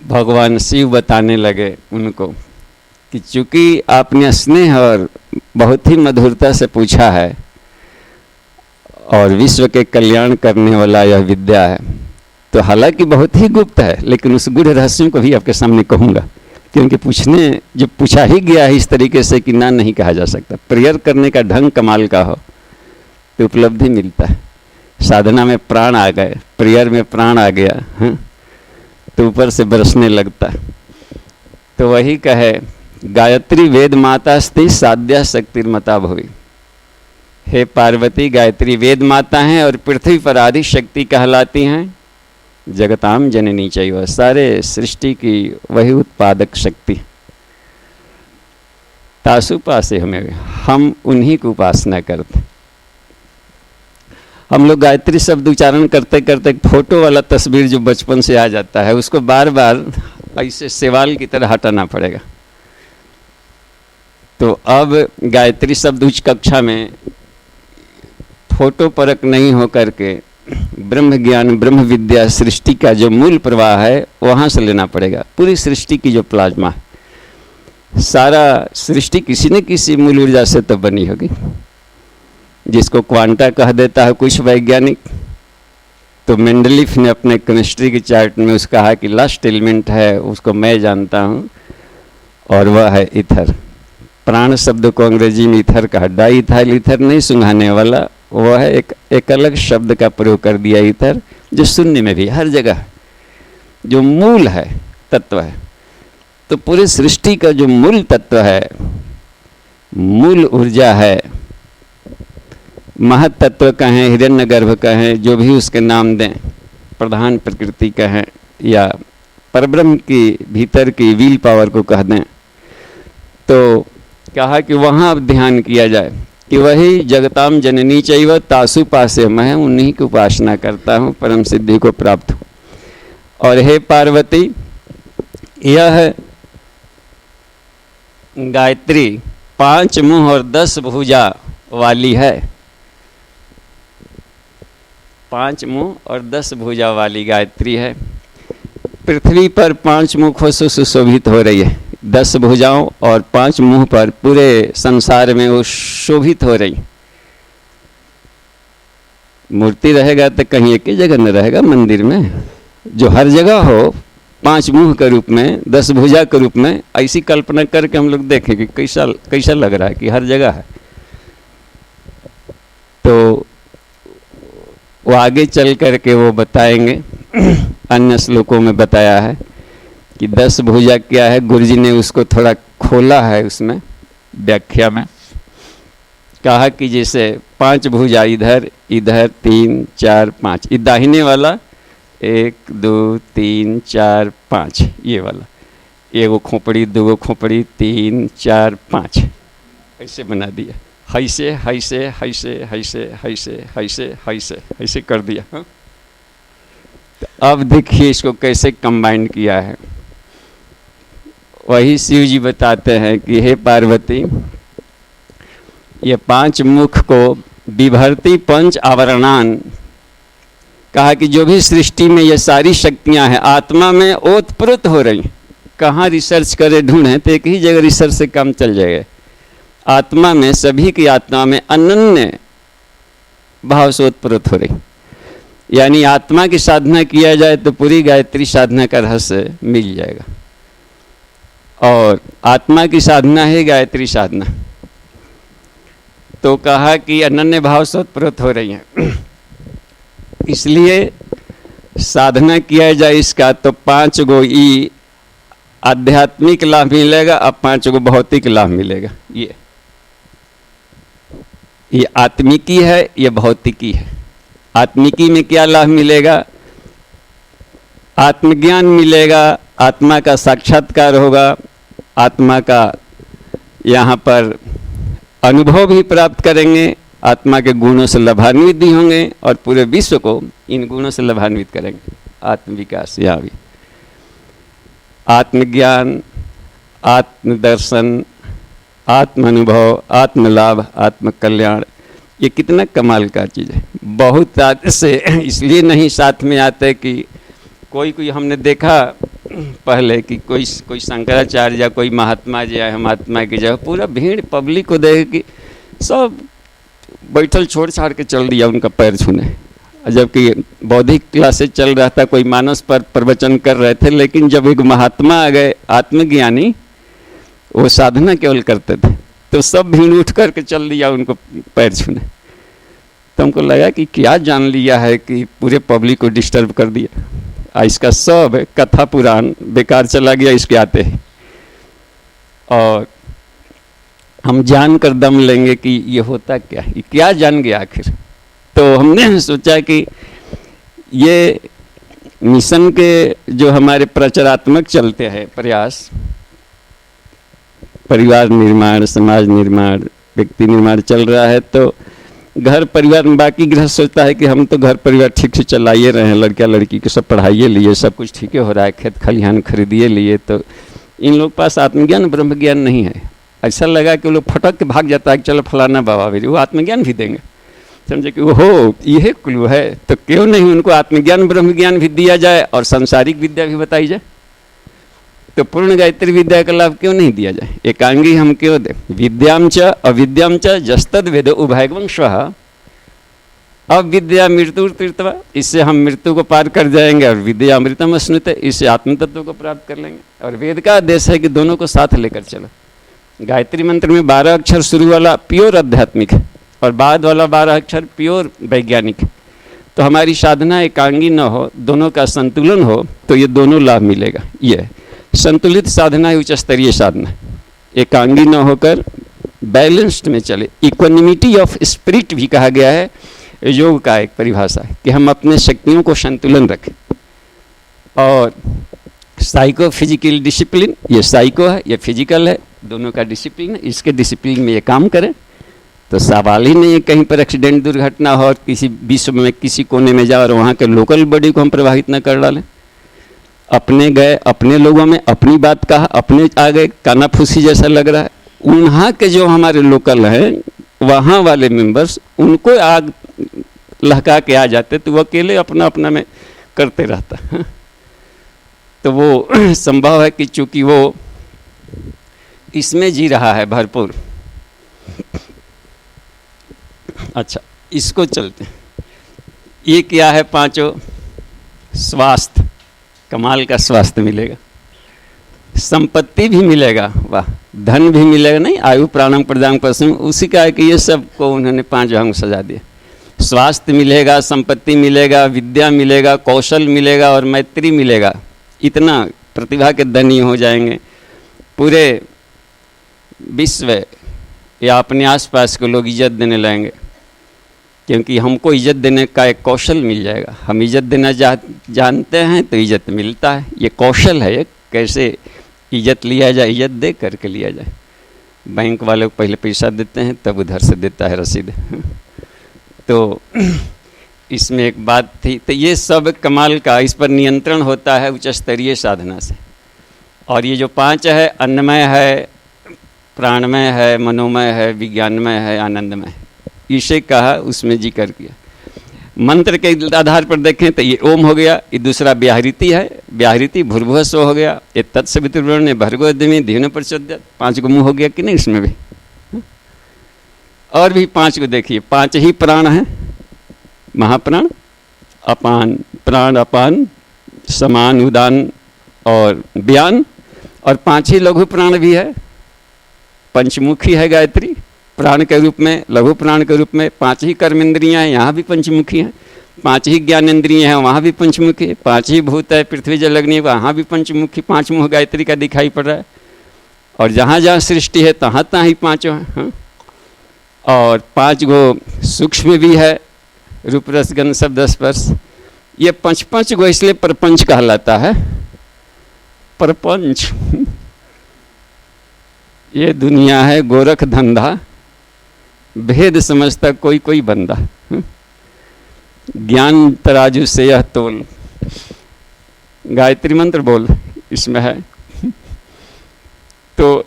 भगवान शिव बताने लगे उनको कि चूंकि आपने स्नेह और बहुत ही मधुरता से पूछा है और विश्व के कल्याण करने वाला यह विद्या है। तो हालांकि बहुत ही गुप्त है, लेकिन उस गूढ़ रहस्यों को भी आपके सामने कहूँगा, क्योंकि जब पूछा ही गया है इस तरीके से कि ना नहीं कहा जा सकता। प्रेयर करने का ढंग कमाल का हो तो उपलब्धि मिलता है। साधना में प्राण आ गए, प्रेयर में प्राण आ गया, हाँ, तो ऊपर से बरसने लगता है। तो वही कहे, गायत्री वेद माता स्ति साध्या शक्तिर्मता भुवि। हे पार्वती, गायत्री वेद माता हैं और पृथ्वी पर आदि शक्ति कहलाती हैं। जगताम जननी चैव, सारे सृष्टि की वही उत्पादक शक्ति। तासुपासे हमें, हम उन्हीं की उपासना करते। हम लोग गायत्री शब्द उच्चारण करते करते एक फोटो वाला तस्वीर जो बचपन से आ जाता है, उसको बार बार ऐसे सवाल की तरह हटाना पड़ेगा। तो अब गायत्री शब्द उच्च कक्षा में फोटो परक नहीं हो करके ब्रह्म ज्ञान, ब्रह्म विद्या, सृष्टि का जो मूल प्रवाह है वहाँ से लेना पड़ेगा। पूरी सृष्टि की जो प्लाज्मा है, सारा सृष्टि किसी न किसी मूल ऊर्जा से तो बनी होगी, जिसको क्वांटा कह देता है कुछ वैज्ञानिक। तो मेंडलीफ ने अपने केमिस्ट्री के चार्ट में उसका कहा कि लास्ट एलिमेंट है, उसको मैं जानता हूँ, और वह है ईथर। प्राण शब्द को अंग्रेजी में ईथर कहा। डाई इथाइल ईथर नहीं सुंघाने वाला, वह है एक अलग शब्द का प्रयोग कर दिया ईथर, जो शून्य में भी हर जगह जो मूल है, तत्व है। तो पूरी सृष्टि का जो मूल तत्व है, मूल ऊर्जा है, महत तत्व कहें, हिरण्यगर्भ कहें, जो भी उसके नाम दें, प्रधान प्रकृति कहें, या परब्रह्म की भीतर की व्हील पावर को कह दें, तो कहा कि वहाँ अब ध्यान किया जाए कि वही जगताम जननी चैव तासुपासे, मैं उन्हीं की उपासना करता हूँ, परम सिद्धि को प्राप्त हूँ। और हे पार्वती, यह गायत्री 5 मुँह और 10 भुजा वाली है। 5 मुँह और 10 भुजा वाली गायत्री है। पृथ्वी पर 5 मुखों से सुशोभित हो रही है, 10 भुजाओं और 5 मुंह पर पूरे संसार में वो शोभित हो रही। मूर्ति रहेगा तो कहीं एक ही जगह न रहेगा, मंदिर में जो हर जगह हो, 5 मुंह के रूप में, 10 भुजा के रूप में, ऐसी कल्पना करके हम लोग देखें कि कैसा लग रहा है कि हर जगह है। तो वो आगे चल करके वो बताएंगे, अन्य श्लोकों में बताया है कि 10 भुजा क्या है। गुरुजी ने उसको थोड़ा खोला है उसमें व्याख्या में, कहा कि जैसे 5 भुजा इधर इधर 3 4 5, ये दाहिने वाला 1 2 3 4 5, ये वाला एगो खोपड़ी, 2 खोपड़ी, 3 4 5 ऐसे बना दिया। हैसे हैसे हैसे हैसे हैसे हैसे हैसे ऐसे कर दिया। हाँ, तो अब देखिए इसको कैसे कंबाइन किया है। वही शिव जी बताते हैं कि हे पार्वती, ये 5 मुख को विभर्ति 5 आवरणान, कहा कि जो भी सृष्टि में ये सारी शक्तियां हैं आत्मा में ओतप्रोत हो रही। कहाँ रिसर्च करे ढूंढें तो एक ही जगह रिसर्च से काम चल जाएगा। आत्मा में, सभी की आत्मा में अनन्य भाव से ओतप्रोत हो रही। यानी आत्मा की साधना किया जाए तो पूरी गायत्री साधना का रहस्य मिल जाएगा। और आत्मा की साधना है गायत्री साधना। तो कहा कि अनन्य भाव से ओतप्रोत हो रही हैं, इसलिए साधना किया जाए इसका तो 5 गो ई आध्यात्मिक लाभ मिलेगा और 5 गो भौतिक लाभ मिलेगा। ये आत्मिकी है, ये भौतिकी है। आत्मिकी में क्या लाभ मिलेगा? आत्मज्ञान मिलेगा, आत्मा का साक्षात्कार होगा, आत्मा का यहाँ पर अनुभव भी प्राप्त करेंगे, आत्मा के गुणों से लाभान्वित भी होंगे और पूरे विश्व को इन गुणों से लाभान्वित करेंगे। आत्मविकास यहाँ भी, आत्मज्ञान, आत्मदर्शन, आत्म अनुभव, आत्मलाभ, आत्मकल्याण, ये कितना कमाल का चीज़ है। बहुत से इसलिए नहीं साथ में आते कि कोई हमने देखा पहले कि कोई शंकराचार्य या कोई महात्मा जी आए, महात्मा की जगह पूरा भीड़ पब्लिक को देख कि सब बैठल छोड़ छाड़ के चल दिया उनका पैर छूने। जबकि बौद्धिक क्लासेस चल रहा था, कोई मानस पर प्रवचन कर रहे थे, लेकिन जब एक महात्मा आ गए आत्मज्ञानी, वो साधना केवल करते थे, तो सब भीड़ उठ करके चल दिया उनको पैर छूने। तो हमको लगा कि क्या जान लिया है कि पूरे पब्लिक को डिस्टर्ब कर दिया। इसका सब कथा पुराण बेकार चला गया इसके आते हैं। और हम जान कर दम लेंगे कि ये होता क्या है, ये क्या जान गया आखिर। तो हमने सोचा कि ये मिशन के जो हमारे प्रचारात्मक चलते हैं प्रयास, परिवार निर्माण, समाज निर्माण, व्यक्ति निर्माण चल रहा है, तो घर परिवार में बाकी गृहस्थ सोचता है कि हम तो घर परिवार ठीक से चलाइए रहे हैं, लड़किया लड़की के सब पढ़ाइए लिए, सब कुछ ठीक हो रहा है, खेत खलिहान खरीदिए लिए, तो इन लोग पास आत्मज्ञान ब्रह्म ज्ञान नहीं है। ऐसा लगा कि वो लोग फटक के भाग जाता है कि चलो फलाना बाबा भी वो आत्मज्ञान भी देंगे, समझे कि हो यह क्लू है, तो क्यों नहीं उनको आत्मज्ञान ब्रह्म ज्ञान भी दिया जाए और सांसारिक विद्या भी बताई जाए। तो पूर्ण गायत्री विद्या का लाभ क्यों नहीं दिया जाए, एकांगी हम क्यों दें। विद्याम च अविद्याम च जस्तद वेद उभयगम स्वः, अविद्या मृत्यु तीर्थवा, इससे हम मृत्यु को पार कर जाएंगे, और विद्या अमृतम अश्नुते, इससे आत्म तत्व को प्राप्त कर लेंगे। और वेद का आदेश है कि दोनों को साथ लेकर चलो। गायत्री मंत्र में 12 अक्षर शुरू वाला प्योर आध्यात्मिक है और बाद वाला 12 अक्षर प्योर वैज्ञानिक है। तो हमारी साधना एकांगी न हो, दोनों का संतुलन हो, तो ये दोनों लाभ मिलेगा। ये संतुलित साधना है, उच्च स्तरीय साधना। एकांगी न होकर बैलेंस्ड में चले, इक्वानिमिटी ऑफ स्पिरिट भी कहा गया है, योग का एक परिभाषा है कि हम अपने शक्तियों को संतुलन रखें। और साइको फिजिकल डिसिप्लिन, ये साइको है, ये फिजिकल है, दोनों का डिसिप्लिन है, इसके डिसिप्लिन में ये काम करें तो सवाल ही नहीं है कहीं पर एक्सीडेंट दुर्घटना हो और किसी विश्व में किसी कोने में जाओ और वहाँ के लोकल बॉडी को हम प्रभावित न कर डालें। अपने गए, अपने लोगों में अपनी बात कहा, अपने आ गए, कानाफूसी जैसा लग रहा है। वहाँ के जो हमारे लोकल हैं, वहाँ वाले मेंबर्स, उनको आग लहका के आ जाते, तो वो अकेले अपना अपना में करते रहता। तो वो संभव है कि चूंकि वो इसमें जी रहा है भरपूर। अच्छा, इसको चलते हैं। ये क्या है, पांचों स्वास्थ्य, कमाल का स्वास्थ्य मिलेगा, संपत्ति भी मिलेगा, वाह, धन भी मिलेगा, नहीं आयु प्राणम प्रदान पशु, उसी का है कि ये सब को उन्होंने 5 भाग में सजा दिया। स्वास्थ्य मिलेगा, संपत्ति मिलेगा, विद्या मिलेगा, कौशल मिलेगा और मैत्री मिलेगा। इतना प्रतिभा के धनी हो जाएंगे, पूरे विश्व या अपने आसपास के लोग इज्जत देने लगेंगे, क्योंकि हमको इज्जत देने का एक कौशल मिल जाएगा। हम इज्जत देना जानते हैं तो इज्जत मिलता है। ये कौशल है, कैसे इज्जत लिया जाए, इज्जत दे करके लिया जाए। बैंक वाले को पहले पैसा देते हैं, तब उधर से देता है रसीद। तो इसमें एक बात थी। तो ये सब कमाल का, इस पर नियंत्रण होता है उच्च स्तरीय साधना से। और ये जो 5 है, अन्नमय है, प्राणमय है, मनोमय है, विज्ञानमय है, आनंदमय है, इसे कहा, उसमें जिक्र किया। मंत्र के आधार पर देखें तो ये ओम हो गया, ये दूसरा व्याहृति है, व्याहृति भूर्भुवः स्वः हो गया, ये तत्सवितुर्वरेण्यं भर्गो देवि धियो प्रचोदयात्, 5 को मुँह हो गया कि नहीं इसमें भी। और भी 5 को देखिए, 5 ही प्राण हैं, महाप्राण, अपान, प्राण अपान, समान, उदान और व्यान, और 5 ही लघु प्राण भी है। पंचमुखी है गायत्री, प्राण के रूप में, लघु प्राण के रूप में। 5 ही कर्मेंद्रियाँ हैं, यहाँ भी पंचमुखी हैं। 5 ही ज्ञानेंद्रिय हैं, वहाँ भी पंचमुखी है। 5 ही भूत है, पृथ्वी जल अग्नि, वहाँ भी पंचमुखी, 5 मुँह गायत्री का दिखाई पड़ रहा है। और जहाँ जहाँ सृष्टि है तहाँ तहाँ ही 5 हैं। हाँ? और 5 गो सूक्ष्म भी है, रूप रस गंध शब्द स्पर्श। ये 5 गो इसलिए प्रपंच कहलाता है, प्रपंच। ये दुनिया है गोरख धंधा, भेद समझता कोई कोई बंदा। ज्ञान तराजू से यह तोल, गायत्री मंत्र बोल इसमें है। तो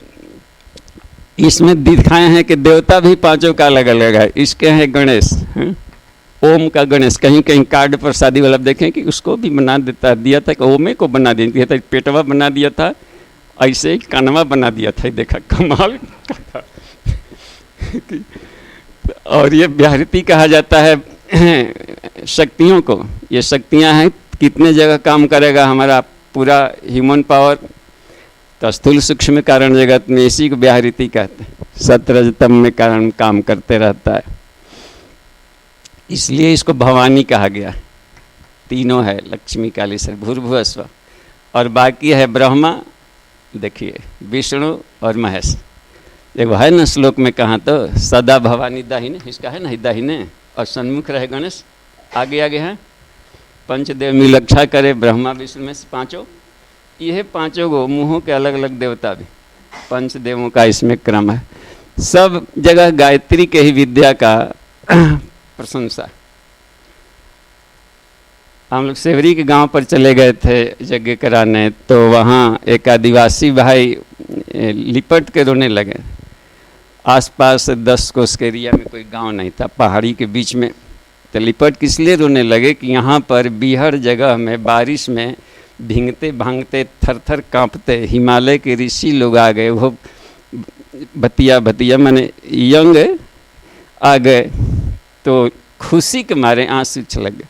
इसमें दिखाए हैं कि देवता भी 5 का अलग अलग है। इसके हैं गणेश, ओम का गणेश। कहीं कहीं कार्ड पर शादी वाला देखें कि उसको भी बना देता दिया था कि ओमे को बना दिया था, पेटवा बना दिया था, ऐसे ही कानवा बना दिया था। देखा कमाल का था। और ये व्याहृति कहा जाता है शक्तियों को। ये शक्तियां हैं, कितने जगह काम करेगा हमारा पूरा ह्यूमन पावर। तो स्थूल सूक्ष्म कारण जगत में इसी को व्याहृति कहते हैं। सतरजतम में कारण काम करते रहता है, इसलिए इसको भवानी कहा गया। तीनों है, लक्ष्मी कालीसर भूर्भुवस्व, और बाकी है ब्रह्मा, देखिए विष्णु और महेश। देखो है ना श्लोक में कहाँ तो सदा भवानी दाहिने, इसका है ना दाहिने, और सन्मुख रहे गणेश। आगे आगे हैं पंचदेव मिलक्षा करे ब्रह्मा विष्णु में से पांचों। ये पांचों को मुँहों के अलग अलग देवता भी, पंचदेवों का इसमें क्रम है। सब जगह गायत्री के ही विद्या का प्रशंसा। हम लोग सेवरी के गांव पर चले गए थे यज्ञ कराने, तो वहाँ एक आदिवासी भाई लिपट के रोने लगे। आसपास 10 कोस के एरिया में कोई गांव नहीं था, पहाड़ी के बीच में। तो लिपट किस लिए रोने लगे कि यहाँ पर बीहर जगह में बारिश में भींगते भांगते थर थर काँपते हिमालय के ऋषि लोग आ गए। वो भतिया माने यंग आ गए, तो खुशी के मारे आंसू छलक गए।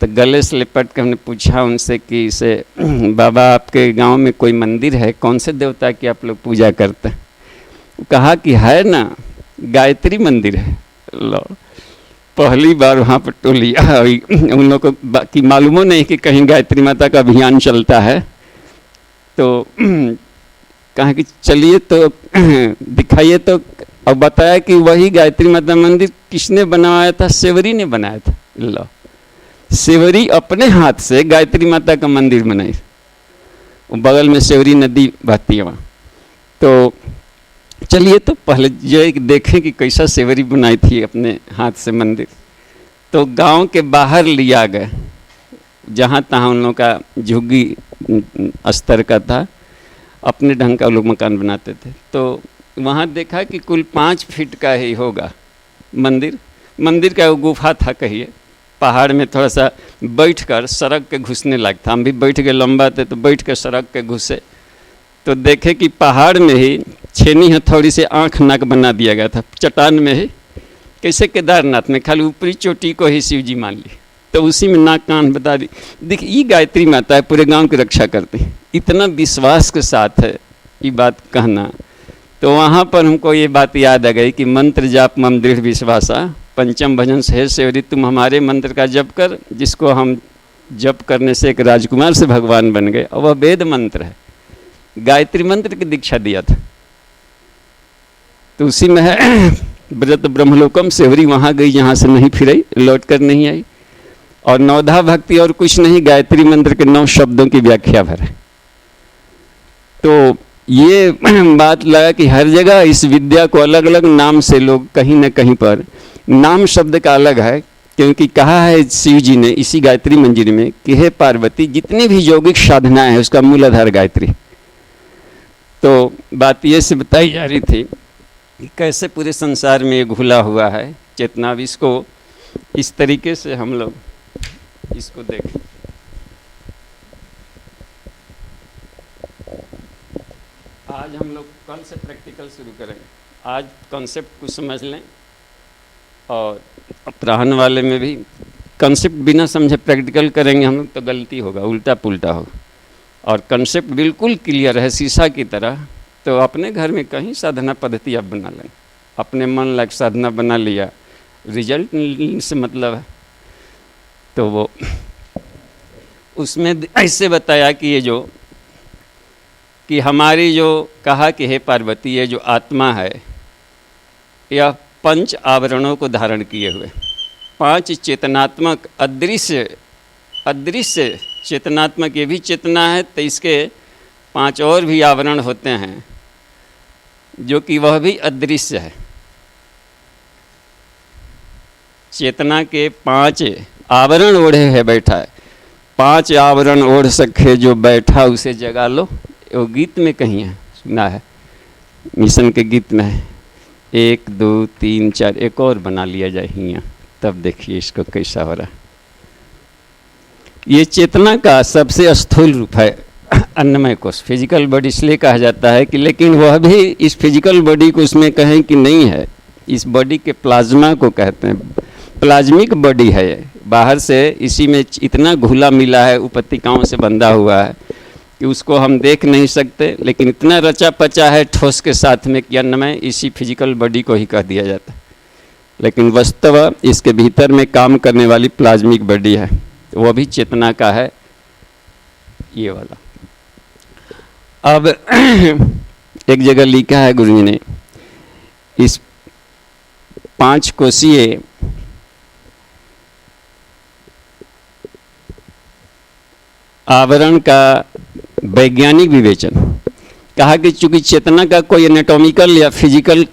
तो गले से लिपट के हमने पूछा उनसे कि इसे बाबा आपके गांव में कोई मंदिर है, कौन से देवता की आप लोग पूजा करते हैं? कहा कि है ना, गायत्री मंदिर है। लो, पहली बार वहाँ पर टोली उन लोग को बाकी मालूम नहीं कि कहीं गायत्री माता का अभियान चलता है। तो कहा कि चलिए तो दिखाइए, तो और बताया कि वही गायत्री माता मंदिर किसने बनवाया था? सेवरी ने बनाया था। लो, सेवरी अपने हाथ से गायत्री माता का मंदिर बनाई। बगल में सेवरी नदी बहती है वहाँ। तो चलिए तो पहले ये देखें कि कैसा सेवरी बनाई थी अपने हाथ से मंदिर। तो गांव के बाहर लिया गए, जहाँ तहाँ उन लोगों का झुग्गी अस्तर का था, अपने ढंग का लोग मकान बनाते थे। तो वहाँ देखा कि कुल 5 फीट का ही होगा मंदिर। मंदिर का वो गुफा था, कहिए पहाड़ में थोड़ा सा बैठ कर सड़क के घुसने लायक था। हम भी बैठ गए, लंबा थे तो बैठ कर सड़क के घुसे, तो देखे कि पहाड़ में ही छेनी हथौड़ी से आँख नाक बना दिया गया था, चट्टान में ही। कैसे केदारनाथ में खाली ऊपरी चोटी को ही शिव जी मान ली, तो उसी में नाक कान बता दी। देखिए ये गायत्री माता है, पूरे गांव की रक्षा करती है। इतना विश्वास के साथ है ये बात कहना। तो वहाँ पर हमको ये बात याद आ गई कि मंत्र जाप मम दृढ़ विश्वासा पंचम भजन से सेवरी, तुम हमारे मंत्र का जप कर, जिसको हम जप करने से एक राजकुमार से भगवान बन गए। और वह वेद मंत्र है, गायत्री मंत्र की दीक्षा दिया था। तो उसी में है व्रत ब्रह्मलोकम। सेवरी वहाँ गई, यहाँ से नहीं फिर लौट कर नहीं आई। और नवधा भक्ति और कुछ नहीं, गायत्री मंत्र के 9 शब्दों की व्याख्या भर है। तो ये बात लगा कि हर जगह इस विद्या को अलग अलग नाम से लोग, कहीं न कहीं पर नाम शब्द का अलग है, क्योंकि कहा है शिव जी ने इसी गायत्री मंजरी में कि हे पार्वती, जितनी भी यौगिक साधनाएं हैं उसका मूल आधार गायत्री। तो बात ये से बताई जा रही थी कि कैसे पूरे संसार में ये घुला हुआ है चेतना। इसको इस तरीके से हम लोग इसको देखें। आज हम लोग कल से प्रैक्टिकल शुरू करेंगे। आज कॉन्सेप्ट कुछ समझ लें, और अपराह्न वाले में भी कॉन्सेप्ट बिना समझे प्रैक्टिकल करेंगे हम लोग तो गलती होगा, उल्टा पुल्टा होगा। और कॉन्सेप्ट बिल्कुल क्लियर है शीशा की तरह, तो अपने घर में कहीं साधना पद्धति आप बना लें, अपने मन लायक साधना बना लिया, रिजल्ट से मतलब है। तो वो उसमें ऐसे बताया कि ये जो कि हमारी जो कहा कि हे पार्वती, ये जो आत्मा है यह 5 आवरणों को धारण किए हुए, 5 चेतनात्मक अदृश्य चेतनात्मक ये भी चेतना है, तो इसके 5 और भी आवरण होते हैं जो कि वह भी अदृश्य है। चेतना के 5 आवरण ओढ़े है बैठा है। 5 आवरण ओढ़ सके जो बैठा उसे जगा लो, वो गीत में कहीं है, सुना है, मिशन के गीत में है। 1 2 3 4 एक और बना लिया जाए हियाँ, तब देखिए इसको कैसा हो रहा है। ये चेतना का सबसे स्थूल रूप है अन्नमय कोश। फिजिकल बॉडी इसलिए कहा जाता है कि, लेकिन वह भी इस फिजिकल बॉडी को उसमें कहें कि नहीं है, इस बॉडी के प्लाज्मा को कहते हैं। प्लाज्मिक बॉडी है ये, बाहर से इसी में इतना घुला मिला है, उपत्तिकाओं से बंधा हुआ है कि उसको हम देख नहीं सकते, लेकिन इतना रचा पचा है ठोस के साथ में कि अन्नमय इसी फिजिकल बॉडी को ही कह दिया जाता है। लेकिन वास्तव इसके भीतर में काम करने वाली प्लाज्मिक बॉडी है, वो भी चेतना का है, ये वाला। अब एक जगह लिखा है गुरु जी ने, इस 5 कोशीय आवरण का वैज्ञानिक विवेचन, कहा कि चूंकि चेतना का कोई एनाटॉमिकल या फिजिकल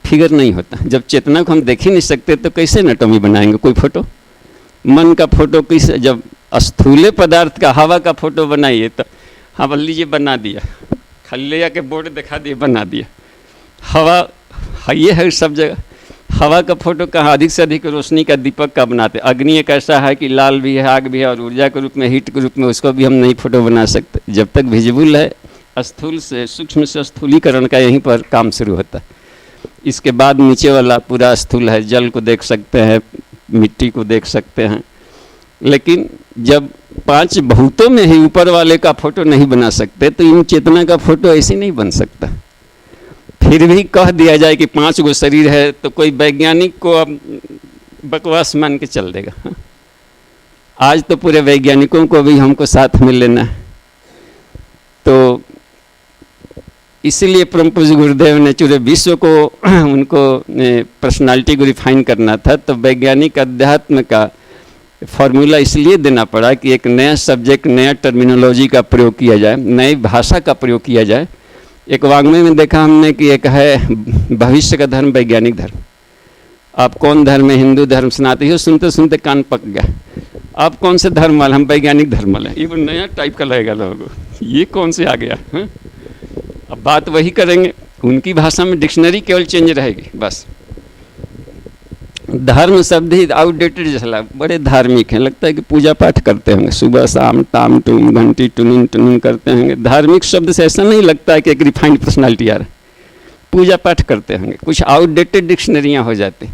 फिगर नहीं होता, जब चेतना को हम देख ही नहीं सकते तो कैसे एनाटॉमी बनाएंगे, कोई फोटो मन का फोटो कैसे, जब स्थूले पदार्थ का हवा का फोटो बनाइए तो हाँ बोल लीजिए बना दिया, खाली ले जाके बोर्ड दिखा दिए बना दिया। हवा ये है सब जगह, हवा का फोटो कहाँ, अधिक से अधिक रोशनी का दीपक का बनाते। अग्नि एक ऐसा है कि लाल भी है, आग भी है, और ऊर्जा के रूप में, हीट के रूप में उसको भी हम नहीं फोटो बना सकते जब तक विजिबल है। स्थूल से सूक्ष्म से स्थूलीकरण का यहीं पर काम शुरू होता है। इसके बाद नीचे वाला पूरा स्थूल है, जल को देख सकते हैं, मिट्टी को देख सकते हैं, लेकिन जब 5 भूतों में ही ऊपर वाले का फोटो नहीं बना सकते तो इन चेतना का फोटो ऐसे नहीं बन सकता। फिर भी कह दिया जाए कि 5 गो शरीर है तो कोई वैज्ञानिक को अब बकवास मान के चल देगा। आज तो पूरे वैज्ञानिकों को भी हमको साथ में लेना है। तो इसीलिए परम पूज्य गुरुदेव ने चूरे विश्व को उनको पर्सनालिटी को रिफाइन करना था, तो वैज्ञानिक अध्यात्म का फॉर्मूला इसलिए देना पड़ा कि एक नया सब्जेक्ट, नया टर्मिनोलॉजी का प्रयोग किया जाए, नई भाषा का प्रयोग किया जाए। एक वाङ्मय में देखा हमने कि एक है भविष्य का धर्म, वैज्ञानिक धर्म। आप कौन धर्म है, हिंदू धर्म सुनाते हो, सुनते सुनते कान पक गया। आप कौन से धर्म वाले, हम वैज्ञानिक धर्म वाले। ये वो नया टाइप का लगेगा लोगों को, ये कौन से आ गया है? अब बात वही करेंगे, उनकी भाषा में डिक्शनरी केवल चेंज रहेगी बस। धर्म शब्द ही आउटडेटेड जैसा, बड़े धार्मिक हैं, लगता है कि पूजा पाठ करते होंगे, सुबह शाम टाम टूम घंटी टुनुन टुनुन करते होंगे। धार्मिक शब्द से ऐसा नहीं लगता है कि एक रिफाइंड पर्सनालिटी आ रहा है, पूजा पाठ करते होंगे। कुछ आउटडेटेड डिक्शनरियाँ हो जाती,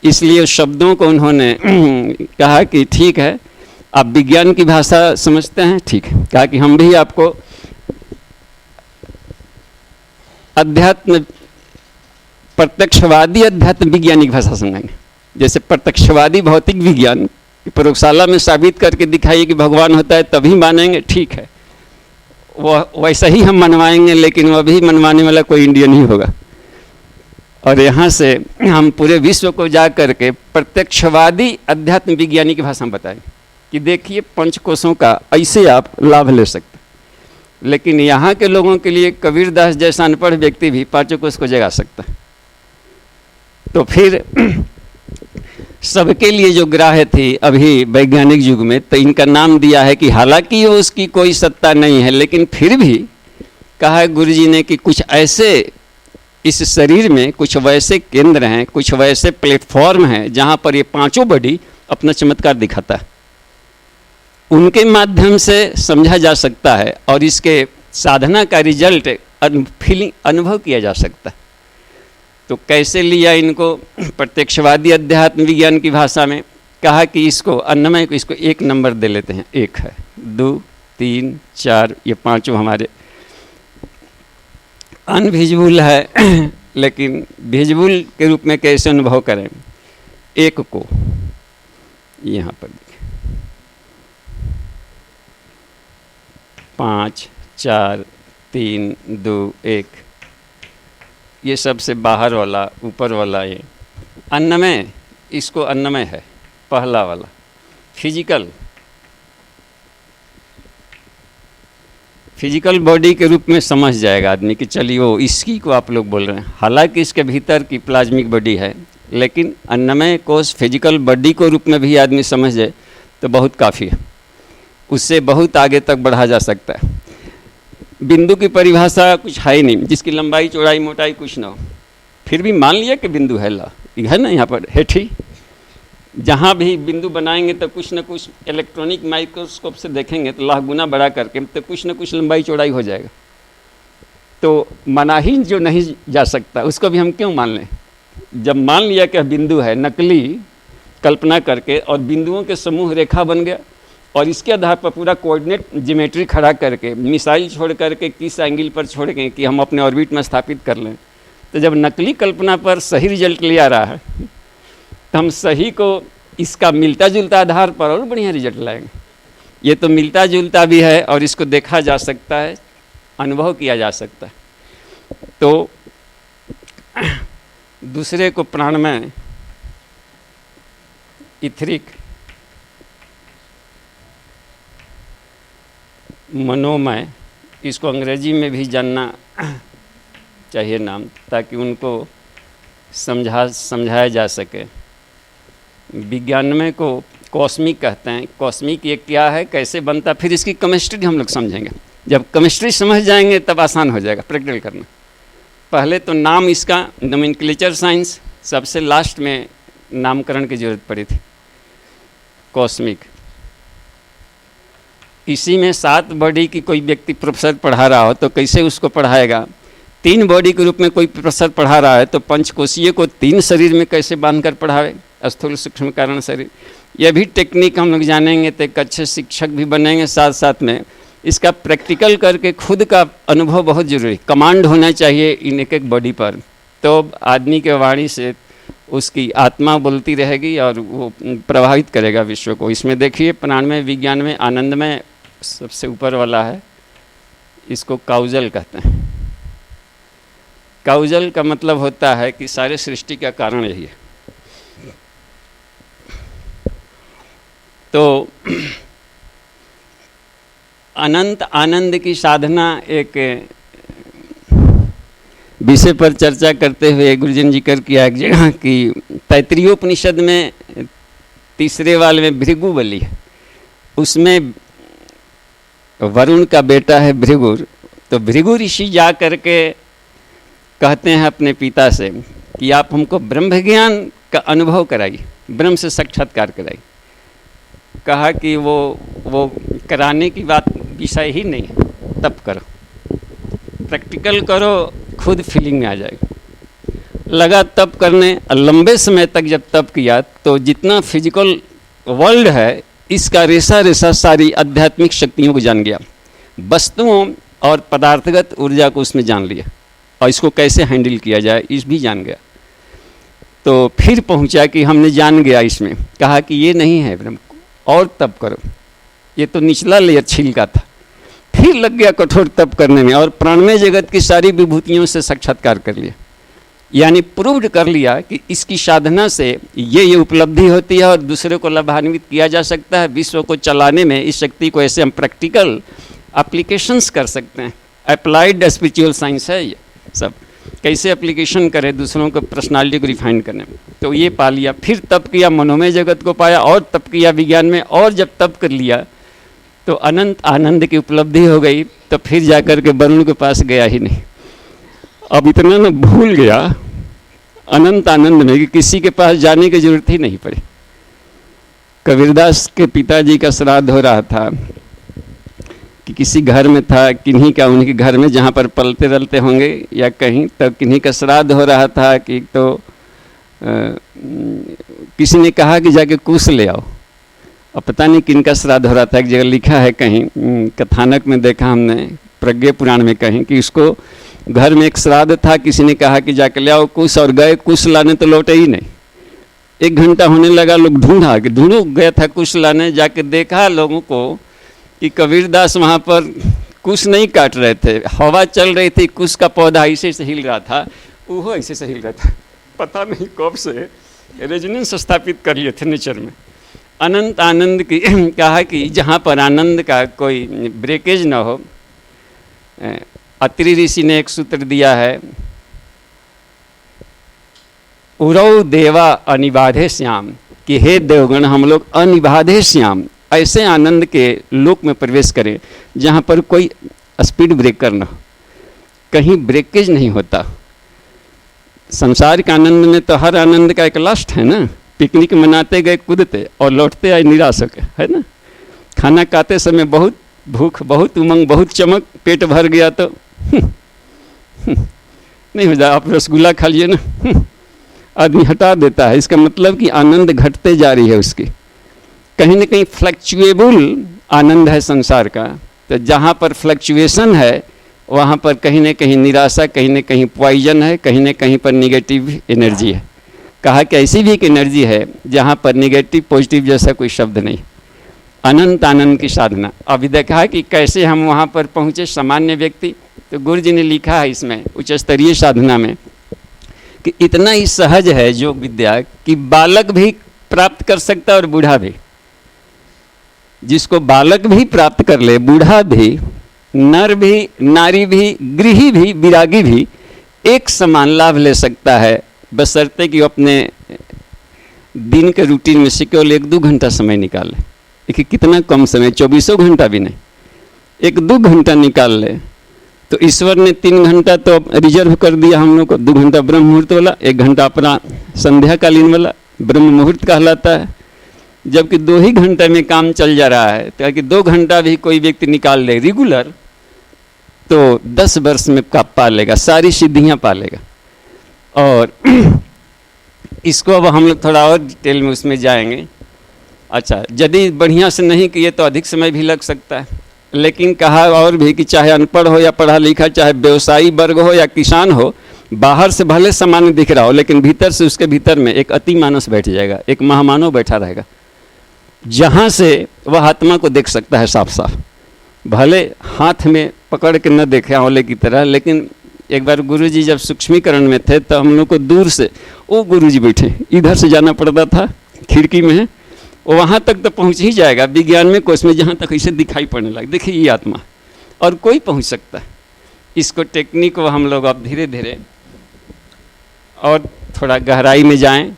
इसलिए शब्दों को उन्होंने कहा कि ठीक है आप विज्ञान की भाषा समझते हैं, ठीक है। कहा कि हम भी आपको अध्यात्म, प्रत्यक्षवादी अध्यात्म विज्ञानिक भाषा समझाएंगे। जैसे प्रत्यक्षवादी भौतिक विज्ञान प्रयोगशाला में साबित करके दिखाइए कि भगवान होता है तभी मानेंगे, ठीक है, वो वैसा ही हम मनवाएंगे, लेकिन वह भी मनवाने वाला कोई इंडियन ही होगा। और यहाँ से हम पूरे विश्व को जा करके प्रत्यक्षवादी अध्यात्म विज्ञानी की भाषा में बताएंगे कि देखिए पंचकोशों का ऐसे आप लाभ ले सकते। लेकिन यहाँ के लोगों के लिए कबीरदास जैसा अनपढ़ व्यक्ति भी पांचों कोश को जगा सकता है। तो फिर सबके लिए जो ग्राह्य थी अभी वैज्ञानिक युग में, तो इनका नाम दिया है कि हालांकि उसकी कोई सत्ता नहीं है, लेकिन फिर भी कहा है गुरु जी ने कि कुछ ऐसे इस शरीर में कुछ वैसे केंद्र हैं, कुछ वैसे प्लेटफॉर्म हैं जहाँ पर ये पांचों बॉडी अपना चमत्कार दिखाता है, उनके माध्यम से समझा जा सकता है और इसके साधना का रिजल्ट फीलिंग अनुभव किया जा सकता है। तो कैसे लिया इनको प्रत्यक्षवादी अध्यात्म विज्ञान की भाषा में, कहा कि इसको अन्नमय को इसको 1 नंबर दे लेते हैं। 1 है, 2, 3, 4, ये पांचों हमारे अनविजिबल है, लेकिन विजिबल के रूप में कैसे अनुभव करें। 1 को यहाँ पर 5, 4, 3, 2, 1, ये सबसे बाहर वाला, ऊपर वाला ये अन्नमय, इसको अन्नमय है पहला वाला फिजिकल बॉडी के रूप में समझ जाएगा आदमी कि चलिए वो इसकी को आप लोग बोल रहे हैं। हालांकि इसके भीतर की प्लाज्मिक बॉडी है, लेकिन अन्नमय कोश फिजिकल बॉडी को रूप में भी आदमी समझ जाए तो बहुत काफ़ी है, उससे बहुत आगे तक बढ़ा जा सकता है। बिंदु की परिभाषा कुछ है ही नहीं, जिसकी लंबाई चौड़ाई मोटाई कुछ ना हो, फिर भी मान लिया कि बिंदु है, है ना, यहाँ पर हेठी जहाँ भी बिंदु बनाएंगे तो कुछ न कुछ इलेक्ट्रॉनिक माइक्रोस्कोप से देखेंगे तो लाख गुना बड़ा करके तो कुछ न कुछ लंबाई चौड़ाई हो जाएगा। तो माना ही जो नहीं जा सकता उसको भी हम क्यों मान लें, जब मान लिया कि बिंदु है, नकली कल्पना करके, और बिंदुओं के समूह रेखा बन गया, और इसके आधार पर पूरा कोऑर्डिनेट ज्योमेट्री खड़ा करके, मिसाइल छोड़ करके किस एंगल पर छोड़ के कि हम अपने ऑर्बिट में स्थापित कर लें, तो जब नकली कल्पना पर सही रिजल्ट ले आ रहा है तो हम सही को इसका मिलता जुलता आधार पर और बढ़िया रिजल्ट लाएंगे। ये तो मिलता जुलता भी है और इसको देखा जा सकता है, अनुभव किया जा सकता है। तो दूसरे को प्राणमय, इथरिक, मनोमय, इसको अंग्रेजी में भी जानना चाहिए नाम, ताकि उनको समझाया जा सके। विज्ञानमय को कॉस्मिक कहते हैं। कॉस्मिक ये क्या है, कैसे बनता, फिर इसकी केमिस्ट्री हम लोग समझेंगे। जब केमिस्ट्री समझ जाएंगे तब आसान हो जाएगा प्रैक्टिकल करना। पहले तो नाम इसका नोमेनक्लेचर साइंस, सबसे लास्ट में नामकरण की जरूरत पड़ी थी, कॉस्मिक। इसी में 7 बॉडी की कोई व्यक्ति प्रोफेसर पढ़ा रहा हो तो कैसे उसको पढ़ाएगा। 3 बॉडी के रूप में कोई प्रोफेसर पढ़ा रहा है तो पंचकोशीय को 3 शरीर में कैसे बांधकर पढ़ावे, स्थूल सूक्ष्म कारण शरीर। यह भी टेक्निक हम लोग जानेंगे तो एक अच्छे शिक्षक भी बनेंगे। साथ साथ में इसका प्रैक्टिकल करके खुद का अनुभव बहुत जरूरी, कमांड होना चाहिए इन एक एक बॉडी पर, तो आदमी के वाणी से उसकी आत्मा बोलती रहेगी और वो प्रभावित करेगा विश्व को। इसमें देखिए प्राणमय, विज्ञान में, आनंद में सबसे ऊपर वाला है, इसको काउजल कहते हैं। काउजल का मतलब होता है कि सारे सृष्टि का कारण यही है। तो अनंत आनंद की साधना एक विषय पर चर्चा करते हुए गुरुजी ने जिक्र किया एक जगह कि तैत्तिरीयोपनिषद में 3 वाले में भृगु बलि है, उसमें वरुण का बेटा है भृगु। तो भृगु ऋषि जा करके कहते हैं अपने पिता से कि आप हमको ब्रह्म ज्ञान का अनुभव कराइए, ब्रह्म से साक्षात्कार कराइए। कहा कि वो कराने की बात विषय ही नहीं है, तप करो, प्रैक्टिकल करो, खुद फीलिंग में आ जाएगा। लगा तप करने, लंबे समय तक जब तप किया तो जितना फिजिकल वर्ल्ड है इसका रेसा रेसा सारी आध्यात्मिक शक्तियों को जान गया, वस्तुओं और पदार्थगत ऊर्जा को उसमें जान लिया, और इसको कैसे हैंडल किया जाए इस भी जान गया। तो फिर पहुंचा कि हमने जान गया इसमें, कहा कि ये नहीं है ब्रह्म, और तप करो। ये तो निचला लेयर छिलका था। फिर लग गया कठोर तप करने में और प्राणमय जगत की सारी विभूतियों से साक्षात्कार कर लिया, यानी प्रूव्ड कर लिया कि इसकी साधना से ये उपलब्धि होती है और दूसरे को लाभान्वित किया जा सकता है। विश्व को चलाने में इस शक्ति को ऐसे हम प्रैक्टिकल एप्लीकेशंस कर सकते हैं। अप्लाइड स्पिरिचुअल साइंस है ये सब, कैसे एप्लीकेशन करें दूसरों को पर्सनालिटी को रिफाइन करने में। तो ये पा लिया, फिर तप किया, मनोमय जगत को पाया, और तप किया विज्ञान में, और जब तप कर लिया तो अनंत आनंद की उपलब्धि हो गई। तो फिर जाकर के वरुण के पास गया ही नहीं। अब इतना न भूल गया अनंत आनंद में कि किसी के पास जाने की जरूरत ही नहीं पड़ी। कबीरदास के पिताजी का श्राद्ध हो रहा था कि किसी घर में था, किन्हीं का, उनके घर में जहाँ पर पलते रलते होंगे या कहीं, तब किन्हीं का श्राद्ध हो रहा था कि तो किसी ने कहा कि जाके कुश ले आओ। अब पता नहीं किनका श्राद्ध हो रहा था, एक जगह लिखा है कहीं, कथानक में देखा हमने, प्रज्ञा पुराण में कहीं, कि उसको घर में एक श्राद्ध था, किसी ने कहा कि जाके ले आओ कुश, और गए कुश लाने तो लौटे ही नहीं। 1 घंटा होने लगा, लोग ढूंढो गया था कुश लाने, जाके देखा लोगों को कि कबीरदास वहाँ पर कुश नहीं काट रहे थे, हवा चल रही थी, कुश का पौधा ऐसे से हिल रहा था, वो ऐसे से हिल रहा था। पता नहीं कब से रेजोनेंस स्थापित कर लिए थे नेचर में। अनंत आनंद की कहा कि जहाँ पर आनंद का कोई ब्रेकेज न हो। अत्रि ऋषि ने एक सूत्र दिया है, उरौ देवा अनिबाधे श्याम, कि हे देवगण हम लोग अनिबाधे श्याम, ऐसे आनंद के लोक में प्रवेश करें जहाँ पर कोई स्पीड ब्रेकर न हो, कहीं ब्रेकेज नहीं होता। संसारिक आनंद में तो हर आनंद का एक लास्ट है ना, पिकनिक मनाते गए कूदते और लौटते आए निराश होकर, है ना। खाना खाते समय बहुत भूख, बहुत उमंग, बहुत चमक, पेट भर गया तो नहीं हो जाए, आप रसगुल्ला खा लिए ना, आदमी हटा देता है। इसका मतलब कि आनंद घटते जा रही है उसकी, कहीं ना कहीं फ्लक्चुएबल आनंद है संसार का। तो जहाँ पर फ्लक्चुएशन है वहाँ पर कहीं ना कहीं निराशा, कहीं ना कहीं पॉइजन है, कहीं ना कहीं पर निगेटिव एनर्जी है। कहा कि ऐसी भी एक एनर्जी है जहाँ पर निगेटिव पॉजिटिव जैसा कोई शब्द नहीं। अनंत आनंद की साधना। अभी देखा है कि कैसे हम वहाँ पर पहुँचे सामान्य व्यक्ति। तो गुरु जी ने लिखा है इसमें उच्च स्तरीय साधना में कि इतना ही सहज है योग विद्या कि बालक भी प्राप्त कर सकता है और बूढ़ा भी। जिसको बालक भी प्राप्त कर ले, बूढ़ा भी, नर भी, नारी भी, गृही भी, विरागी भी एक समान लाभ ले सकता है, बशर्ते कि अपने दिन के रूटीन में से केवल 1-2 घंटा समय निकाल ले। देखिए कितना कम समय, 24 घंटा भी नहीं, 1-2 घंटा निकाल ले। तो ईश्वर ने 3 घंटा तो रिजर्व कर दिया हम लोग को, 2 घंटा ब्रह्म मुहूर्त वाला, 1 घंटा अपना संध्याकालीन वाला ब्रह्म मुहूर्त कहलाता है। जबकि 2 ही घंटे में काम चल जा रहा है, तो कि 2 घंटा भी कोई व्यक्ति निकाल ले रेगुलर तो 10 वर्ष में का पा लेगा, सारी सिद्धियां पा लेगा। और इसको अब हम लोग थोड़ा और डिटेल में उसमें जाएंगे। अच्छा, यदि बढ़िया से नहीं किए तो अधिक समय भी लग सकता है, लेकिन कहा और भी कि चाहे अनपढ़ हो या पढ़ा लिखा, चाहे व्यवसायी वर्ग हो या किसान हो, बाहर से भले सामान्य दिख रहा हो लेकिन भीतर से उसके भीतर में एक अति मानस बैठ जाएगा, एक महामानव बैठा रहेगा, जहाँ से वह आत्मा को देख सकता है साफ साफ। भले हाथ में पकड़ के न देखे आंवले की तरह, लेकिन एक बार गुरुजी जब सूक्ष्मीकरण में थे तो हम लोग को दूर से वो गुरुजी बैठे, इधर से जाना पड़ता था, खिड़की में है, वहाँ तक तो पहुँच ही जाएगा विज्ञान में कोष में, जहाँ तक इसे दिखाई पड़ने लगे। देखिए ये आत्मा, और कोई पहुँच सकता है। इसको टेक्निक को हम लोग अब धीरे धीरे और थोड़ा गहराई में जाएं।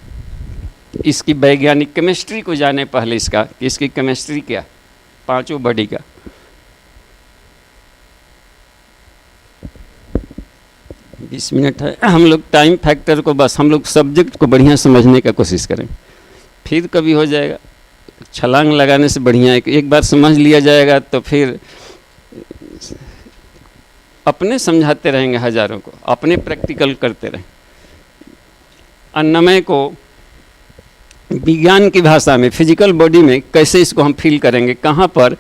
इसकी वैज्ञानिक केमिस्ट्री को जाने पहले इसका कि इसकी केमिस्ट्री क्या, 5 बॉडी का। बीस मिनट है, हम लोग टाइम फैक्टर को बस हम लोग सब्जेक्ट को बढ़िया समझने का कोशिश करें, फिर कभी हो जाएगा। छलांग लगाने से बढ़िया है कि एक बार समझ लिया जाएगा तो फिर अपने समझाते रहेंगे हजारों को, अपने प्रैक्टिकल करते रहें। अन्नमय को विज्ञान की भाषा में, फिजिकल बॉडी में कैसे इसको हम फील करेंगे, कहाँ पर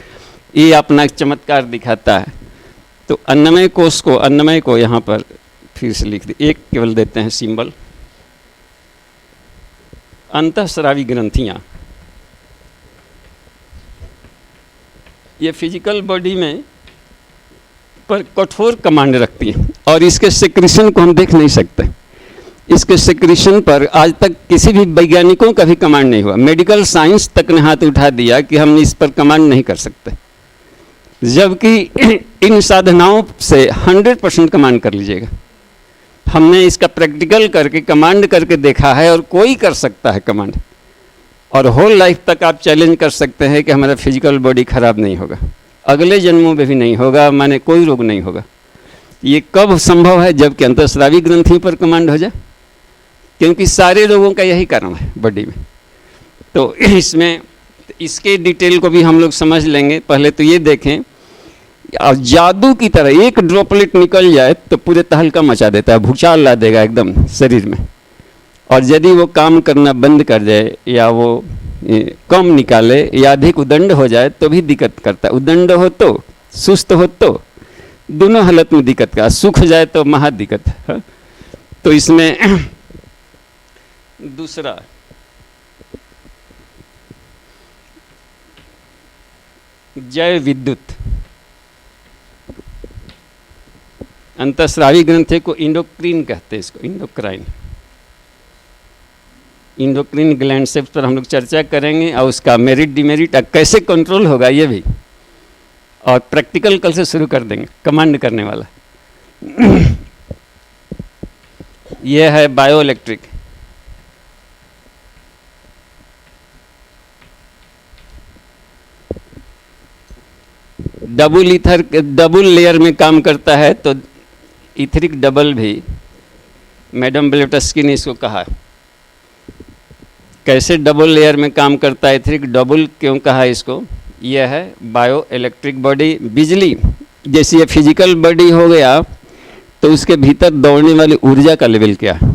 ये अपना चमत्कार दिखाता है। तो अन्नमय कोष को, अन्नमय को यहाँ पर फिर से लिख दे, एक केवल देते हैं सिंबल। अंतःस्रावी ग्रंथियाँ, ये फिजिकल बॉडी में पर कठोर कमांड रखती हैं और इसके सेक्रेशन को हम देख नहीं सकते। इसके सेक्रेशन पर आज तक किसी भी वैज्ञानिकों का भी कमांड नहीं हुआ। मेडिकल साइंस तक ने हाथ उठा दिया कि हम इस पर कमांड नहीं कर सकते, जबकि इन साधनाओं से 100% कमांड कर लीजिएगा। हमने इसका प्रैक्टिकल करके कमांड करके देखा है और कोई कर सकता है कमांड, और होल लाइफ तक आप चैलेंज कर सकते हैं कि हमारा फिजिकल बॉडी खराब नहीं होगा, अगले जन्मों में भी नहीं होगा, माने कोई रोग नहीं होगा। ये कब संभव है, जबकि अंतःस्रावी ग्रंथि पर कमांड हो जाए, क्योंकि सारे रोगों का यही कारण है बॉडी में। तो इसमें इसके डिटेल को भी हम लोग समझ लेंगे। पहले तो ये देखें, और जादू की तरह एक ड्रॉपलेट निकल जाए तो पूरे तहलका मचा देता है, भूचाल ला देगा एकदम शरीर में। और यदि वो काम करना बंद कर जाए या वो कम निकाले या अधिक उदंड हो जाए तो भी दिक्कत करता है। उदंड हो तो, सुस्त हो तो, दोनों हालत में दिक्कत का, सूख जाए तो महा दिक्कत है। तो इसमें दूसरा जय विद्युत, अंतःस्रावी ग्रंथि को इंडोक्रीन कहते हैं, इसको इंडोक्राइन, इंडोक्रीन ग्लैंड से पर हम लोग चर्चा करेंगे, और उसका मेरिट डिमेरिट कैसे कंट्रोल होगा ये भी, और प्रैक्टिकल कल से शुरू कर देंगे कमांड करने वाला। यह है bio electric, double ether, double layer में काम करता है। तो इथरिक डबल भी मैडम ब्लेवटस्की ने इसको कहा, कैसे डबल लेयर में काम करता है, इथरिक डबल क्यों कहा इसको। यह है बायो इलेक्ट्रिक बॉडी। बिजली जैसे ये फिजिकल बॉडी हो गया तो उसके भीतर दौड़ने वाली ऊर्जा का लेवल क्या है,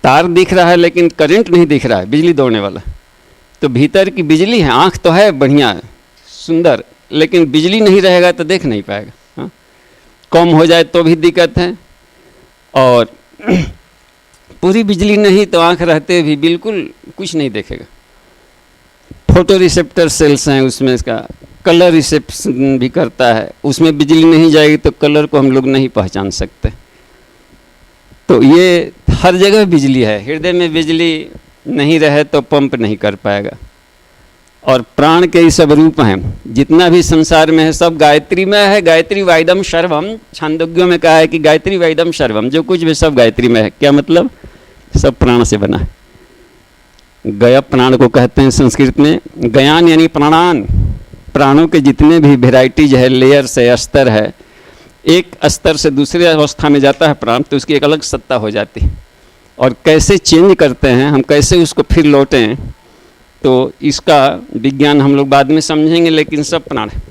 तार दिख रहा है लेकिन करंट नहीं दिख रहा है, बिजली दौड़ने वाला। तो भीतर की बिजली है, आँख तो है बढ़िया सुंदर, लेकिन बिजली नहीं रहेगा तो देख नहीं पाएगा। हाँ, कम हो जाए तो भी दिक्कत है, और पूरी बिजली नहीं तो आँख रहते भी बिल्कुल कुछ नहीं देखेगा। फोटो रिसेप्टर सेल्स हैं उसमें, इसका कलर रिसेप्शन भी करता है, उसमें बिजली नहीं जाएगी तो कलर को हम लोग नहीं पहचान सकते। तो ये हर जगह बिजली है, हृदय में बिजली नहीं रहे तो पंप नहीं कर पाएगा। और प्राण के ही सब रूप हैं, जितना भी संसार में है सब गायत्री में है। गायत्री वाइदम सर्वम, छांदोग्यों में कहा है कि गायत्री वाइदम सर्वम, जो कुछ भी सब गायत्री में है। क्या मतलब? सब प्राण से बना है। गया प्राण को कहते हैं संस्कृत में, गयान यानी प्राणान। प्राणों के जितने भी वेराइटीज है, लेयर्स है, स्तर है, एक स्तर से दूसरे अवस्था में जाता है प्राण तो उसकी एक अलग सत्ता हो जाती है। और कैसे चेंज करते हैं हम, कैसे उसको फिर लौटें, तो इसका विज्ञान हम लोग बाद में समझेंगे, लेकिन सब प्राण है।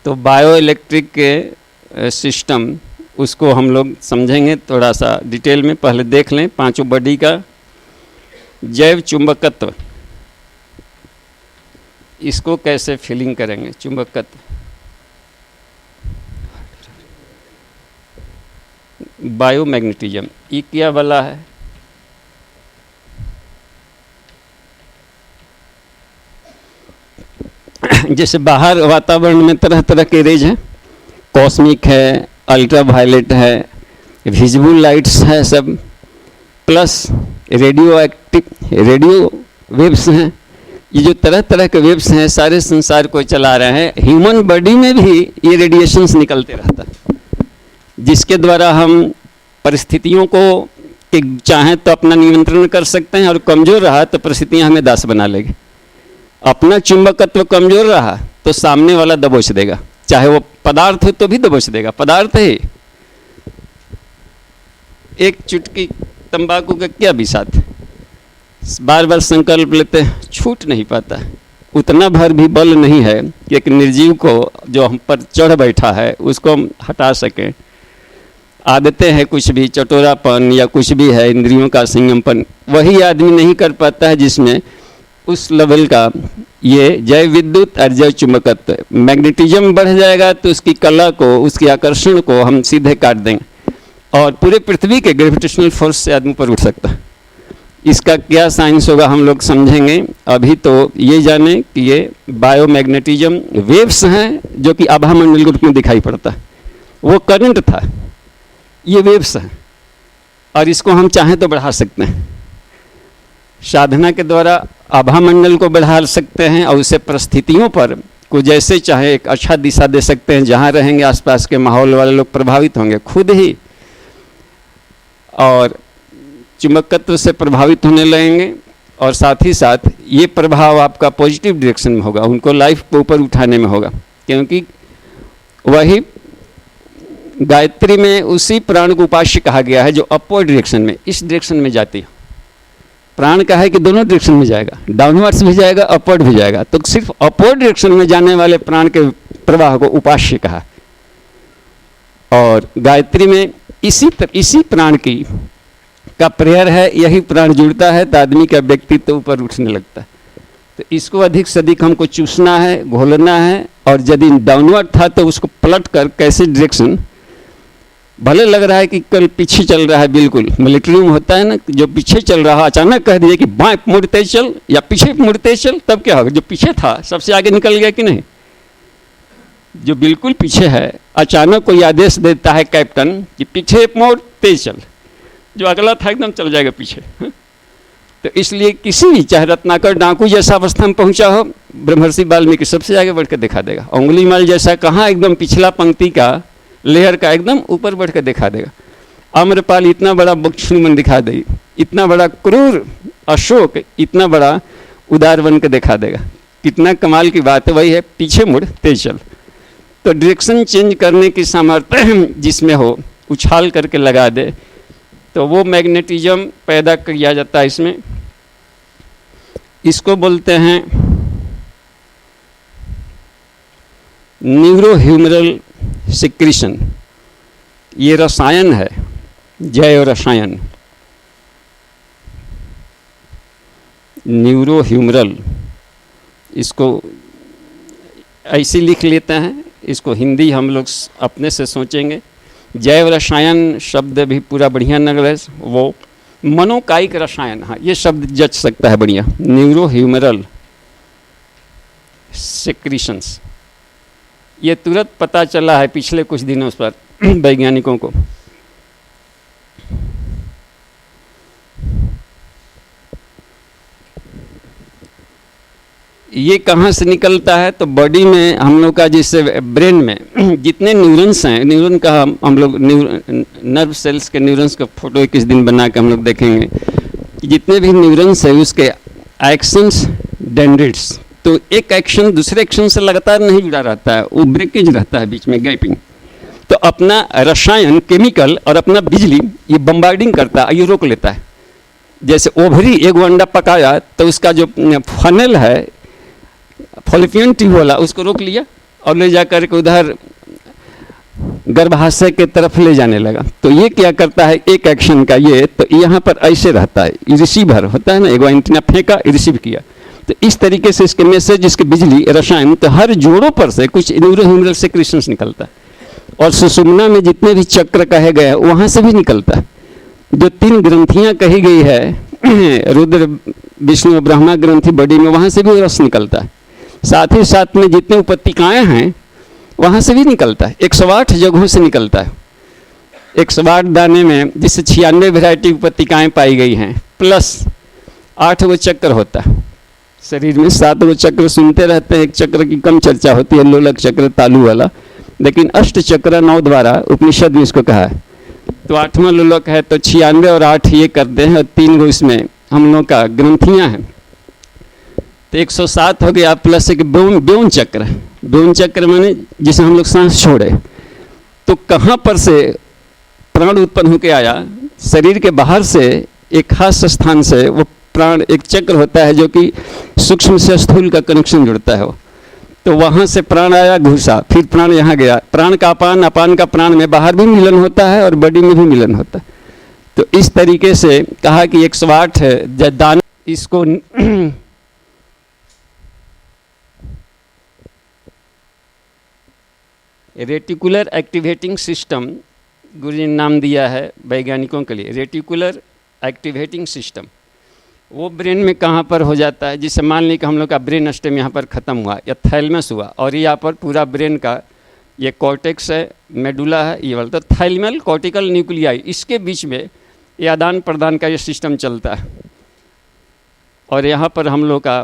तो बायो इलेक्ट्रिक के सिस्टम, उसको हम लोग समझेंगे थोड़ा सा डिटेल में। पहले देख लें पांचों बॉडी का जैव चुंबकत्व, इसको कैसे फीलिंग करेंगे। चुंबकत्व, बायोमैग्नेटिज्म, ये क्या वाला है? जैसे बाहर वातावरण में तरह तरह के रेज हैं, कॉस्मिक है, अल्ट्रा वायलेट है, विजिबल लाइट्स है सब, plus radio active, radio waves हैं। ये जो तरह तरह के वेव्स हैं सारे संसार को चला रहे हैं। ह्यूमन बॉडी में भी ये रेडिएशंस निकलते रहता है, जिसके द्वारा हम परिस्थितियों को कि चाहें तो अपना नियंत्रण कर सकते हैं, और कमज़ोर रहा तो परिस्थितियां हमें दास बना लेगी। अपना चुंबकत्व कमज़ोर रहा तो सामने वाला दबोच देगा, चाहे वो पदार्थ हो तो भी दबोच देगा। पदार्थ है, एक चुटकी तंबाकू का क्या बिसात, बार बार संकल्प लेते हैं, छूट नहीं पाता। उतना भर भी बल नहीं है कि एक निर्जीव को जो हम पर चढ़ बैठा है उसको हम हटा सकें। आदतें हैं कुछ भी, चटोरापन या कुछ भी है, इंद्रियों का संयमपन, वही आदमी नहीं कर पाता है जिसमें उस लेवल का ये जैव विद्युत और जैव चुंबकत्व। मैग्नेटिज्म बढ़ जाएगा तो उसकी कला को, उसके आकर्षण को हम सीधे काट देंगे, और पूरे पृथ्वी के ग्रेविटेशनल फोर्स से आदमी पर उठ सकता है। इसका क्या साइंस होगा हम लोग समझेंगे। अभी तो ये जाने कि ये बायोमैग्नेटिज्म वेव्स हैं जो कि आभा मंडल के रूप में दिखाई पड़ता है। वो करंट था, ये वेव्स हैं, और इसको हम चाहें तो बढ़ा सकते हैं। साधना के द्वारा आभा मंडल को बढ़ा सकते हैं, और उससे परिस्थितियों पर को जैसे चाहे एक अच्छा दिशा दे सकते हैं। जहाँ रहेंगे आसपास के माहौल वाले लोग प्रभावित होंगे खुद ही, और चुंबकत्व से प्रभावित होने लगेंगे, और साथ ही साथ ये प्रभाव आपका पॉजिटिव डायरेक्शन में होगा, उनको लाइफ को ऊपर उठाने में होगा। क्योंकि वही गायत्री में उसी प्राण को उपास्य कहा गया है जो अपवर्ड डायरेक्शन में, इस डायरेक्शन में जाती है। प्राण का है कि दोनों डायरेक्शन में जाएगा, डाउनवर्ड्स भी जाएगा, अपवर्ड भी जाएगा। तो सिर्फ अपवर्ड डायरेक्शन में जाने वाले प्राण के प्रवाह को उपास्य कहा। और गायत्री में इसी प्राण की का प्रेयर है, यही प्राण जुड़ता है तो आदमी का व्यक्तित्व ऊपर उठने लगता है। तो इसको अधिक से अधिक हमको चूसना है, घोलना है, और यदि डाउनवर्ड था तो उसको पलट कर कैसे डायरेक्शन, भले लग रहा है कि कल पीछे चल रहा है, बिल्कुल मिलिट्री में होता है ना, जो पीछे चल रहा है अचानक कह दिए कि बाएं मुड़ते चल या पीछे मुड़ते चल, तब क्या होगा? जो पीछे था सबसे आगे निकल गया कि नहीं? जो बिल्कुल पीछे है अचानक कोई आदेश देता है कैप्टन कि पीछे मोड़ तेज चल, जो अगला था एकदम चल जाएगा पीछे। तो इसलिए किसी भी, चाहे रत्नाकर डाकू जैसा अवस्था में पहुंचा हो, ब्रह्मर्षि वाल्मीकि सबसे आगे बढ़ कर दिखा देगा। उंगली माल जैसा कहाँ एकदम पिछला पंक्ति का लेयर का एकदम ऊपर बढ़ कर दिखा देगा। आम्रपाल इतना बड़ा बख्शुमन दिखा देगी, इतना बड़ा क्रूर अशोक इतना बड़ा उदार बन के दिखा देगा। कितना कमाल की बात है। वही है पीछे मुड़ तेज चल। तो डायरेक्शन चेंज करने की सामर्थ्य जिसमें हो, उछाल करके लगा दे, तो वो मैग्नेटिज्म पैदा किया जाता है इसमें। इसको बोलते हैं न्यूरोह्यूमरल सिक्रीशन। ये रसायन है, जैव रसायन। न्यूरो ह्यूमरल, इसको ऐसे लिख लेते हैं, इसको हिंदी हम लोग अपने से सोचेंगे। जैव रसायन शब्द भी पूरा बढ़िया लग रहा है, वो मनोकायिक रसायन, हाँ ये शब्द जच सकता है बढ़िया। न्यूरो ह्यूमरल सेक्रीशंस, ये तुरंत पता चला है पिछले कुछ दिनों पर वैज्ञानिकों को। ये कहाँ से निकलता है? तो बॉडी में हम लोग का, जैसे ब्रेन में जितने न्यूरॉन्स हैं, न्यूरॉन का हम लोग नर्व सेल्स के न्यूरॉन्स का फोटो किस दिन बना के हम लोग देखेंगे कि जितने भी न्यूरॉन्स है उसके एक्शंस डेंड्रिट्स, तो एक एक्शन दूसरे एक्शन से लगातार नहीं जुड़ा रहता है, वो ब्रेकेज रहता है बीच में, गैपिंग। तो अपना रसायन केमिकल और अपना बिजली ये बम्बार्डिंग करता है, ये रोक लेता है। जैसे ओवरी एक अंडा पकाया तो उसका जो फनल है, फॉलिपियन ट्यूब वाला, उसको रोक लिया और ले जाकर के उधर गर्भाशय के तरफ ले जाने लगा। तो ये क्या करता है एक एक्शन का, ये तो यहाँ पर ऐसे रहता है, रिसीवर होता है ना, एक एंटीना फेंका रिसीव किया, तो इस तरीके से इसके मैसेज, इसके बिजली रसायन, तो हर जोड़ों पर से कुछ न्यूरोह्यूमरल सेक्रेशंस निकलता है। और सुषुम्ना में जितने भी चक्र कहे गए हैं वहाँ से भी निकलता है। जो 3 ग्रंथियाँ कही गई है, रुद्र विष्णु ब्रह्मा ग्रंथि बॉडी में, वहाँ से भी रस निकलता है। साथ ही साथ में जितने उपत्यकाएँ हैं वहाँ से भी निकलता है, 108 जगहों से निकलता है। 108 दाने में जिससे 96 वैरायटी उपत्यकाएँ पाई गई हैं, प्लस 8 वो चक्र होता है शरीर में। 7 वो चक्र सुनते रहते हैं, एक चक्र की कम चर्चा होती है, लोलक चक्र तालु वाला, लेकिन अष्ट चक्र 9 द्वारा उपनिषद में इसको कहा है। तो 8वां लोलक है, तो 96 और 8 ये करते हैं, और 3 गो इसमें हम लोग का ग्रंथियाँ हैं, तो 107 हो गया, प्लस एक ब्योन चक्र। ब्योन चक्र माने जिसे हम लोग सांस छोड़े, तो कहाँ पर से प्राण उत्पन्न होकर आया? शरीर के बाहर से एक खास स्थान से वो प्राण, एक चक्र होता है जो कि सूक्ष्म से स्थूल का कनेक्शन जुड़ता है वो, तो वहाँ से प्राण आया, घुसा, फिर प्राण यहाँ गया। प्राण का अपान, अपान का प्राण में बाहर भी मिलन होता है और बॉडी में भी मिलन होता है। तो इस तरीके से कहा कि 108 है दान, इसको रेटिकुलर एक्टिवेटिंग सिस्टम गुरुजी ने नाम दिया है वैज्ञानिकों के लिए, रेटिकुलर एक्टिवेटिंग सिस्टम। वो ब्रेन में कहाँ पर हो जाता है? जिससे मान ली कि हम लोग का ब्रेन स्टेम यहाँ पर ख़त्म हुआ या थैलमस हुआ, और यहाँ पर पूरा ब्रेन का ये कॉर्टेक्स है, मेडुला है, ये वाला, तो थैलमल कॉर्टिकल न्यूक्लियाई, इसके बीच में ये आदान प्रदान का ये सिस्टम चलता है। और यहाँ पर हम लोग का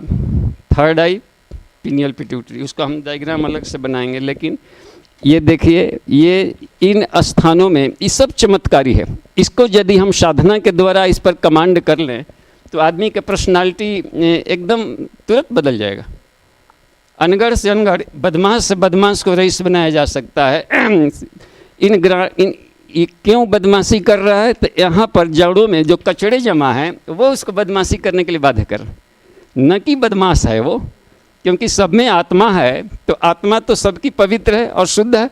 थर्ड आई पिनियल पिट्यूटरी, उसको हम डायग्राम अलग से बनाएंगे, लेकिन ये देखिए, ये इन स्थानों में ये सब चमत्कारी है। इसको यदि हम साधना के द्वारा इस पर कमांड कर लें तो आदमी का पर्सनालिटी एकदम तुरंत बदल जाएगा। अनगढ़ से अनगढ़, बदमाश से बदमाश को रईस बनाया जा सकता है। ये क्यों बदमाशी कर रहा है? तो यहाँ पर जड़ों में जो कचड़े जमा हैं वो उसको बदमाशी करने के लिए बाध्य कर, न कि बदमाश है वो, क्योंकि सब में आत्मा है, तो आत्मा तो सबकी पवित्र है और शुद्ध है।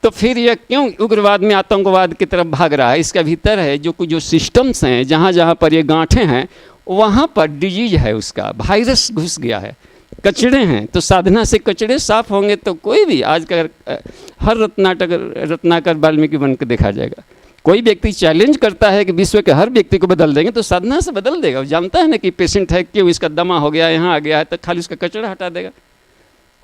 तो फिर यह क्यों उग्रवाद में, आतंकवाद की तरफ भाग रहा है? इसका भीतर है जो सिस्टम्स हैं, जहाँ जहाँ पर ये गांठें हैं वहाँ पर डिजीज है, उसका वायरस घुस गया है, कचड़े हैं। तो साधना से कचड़े साफ होंगे तो कोई भी, आज का हर रत्नाकर वाल्मीकि बन के देखा जाएगा। कोई व्यक्ति चैलेंज करता है कि विश्व के हर व्यक्ति को बदल देंगे, तो साधना से बदल देगा। वो जानता है ना कि पेशेंट है, क्यों इसका दमा हो गया, यहाँ आ गया है, तो खाली उसका कचड़ा हटा देगा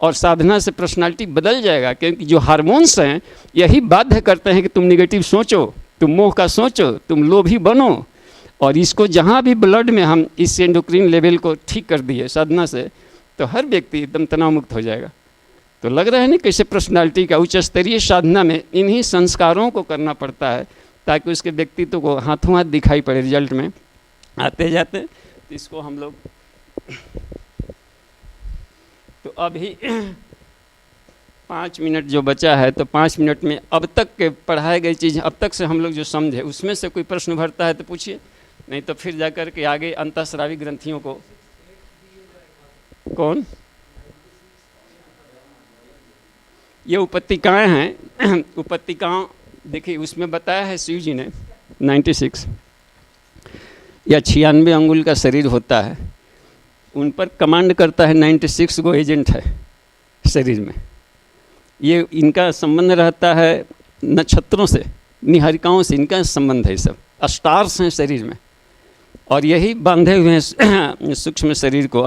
और साधना से पर्सनालिटी बदल जाएगा। क्योंकि जो हार्मोन्स हैं यही बाध्य करते हैं कि तुम निगेटिव सोचो, तुम मोह का सोचो, तुम लोभी बनो। और इसको जहाँ भी ब्लड में हम इस एंडोक्रीन लेवल को ठीक कर दिए साधना से, तो हर व्यक्ति एकदम तनाव मुक्त हो जाएगा। तो लग रहा है ना कैसे पर्सनालिटी का उच्च स्तरीय साधना में इन्हीं संस्कारों को करना पड़ता है, ताकि उसके व्यक्तित्व को हाथों हाथ दिखाई पड़े रिजल्ट में आते जाते। तो इसको हम लोग तो अभी 5 मिनट जो बचा है, तो 5 मिनट में अब तक के पढ़ाई गई चीज़, अब तक से हम लोग जो समझे, उसमें से कोई प्रश्न भरता है तो पूछिए, नहीं तो फिर जाकर के आगे अंतःस्रावी ग्रंथियों को। कौन? ये उपत्यकाएँ हैं। उपत्यकाओं देखिए उसमें बताया है शिव जी ने 96 या 96 अंगुल का शरीर होता है। उन पर कमांड करता है 96 गो एजेंट है शरीर में। ये इनका संबंध रहता है नक्षत्रों से, निहारिकाओं से, इनका संबंध है, सब स्टार्स हैं शरीर में, और यही बांधे हुए हैं सूक्ष्म शरीर को।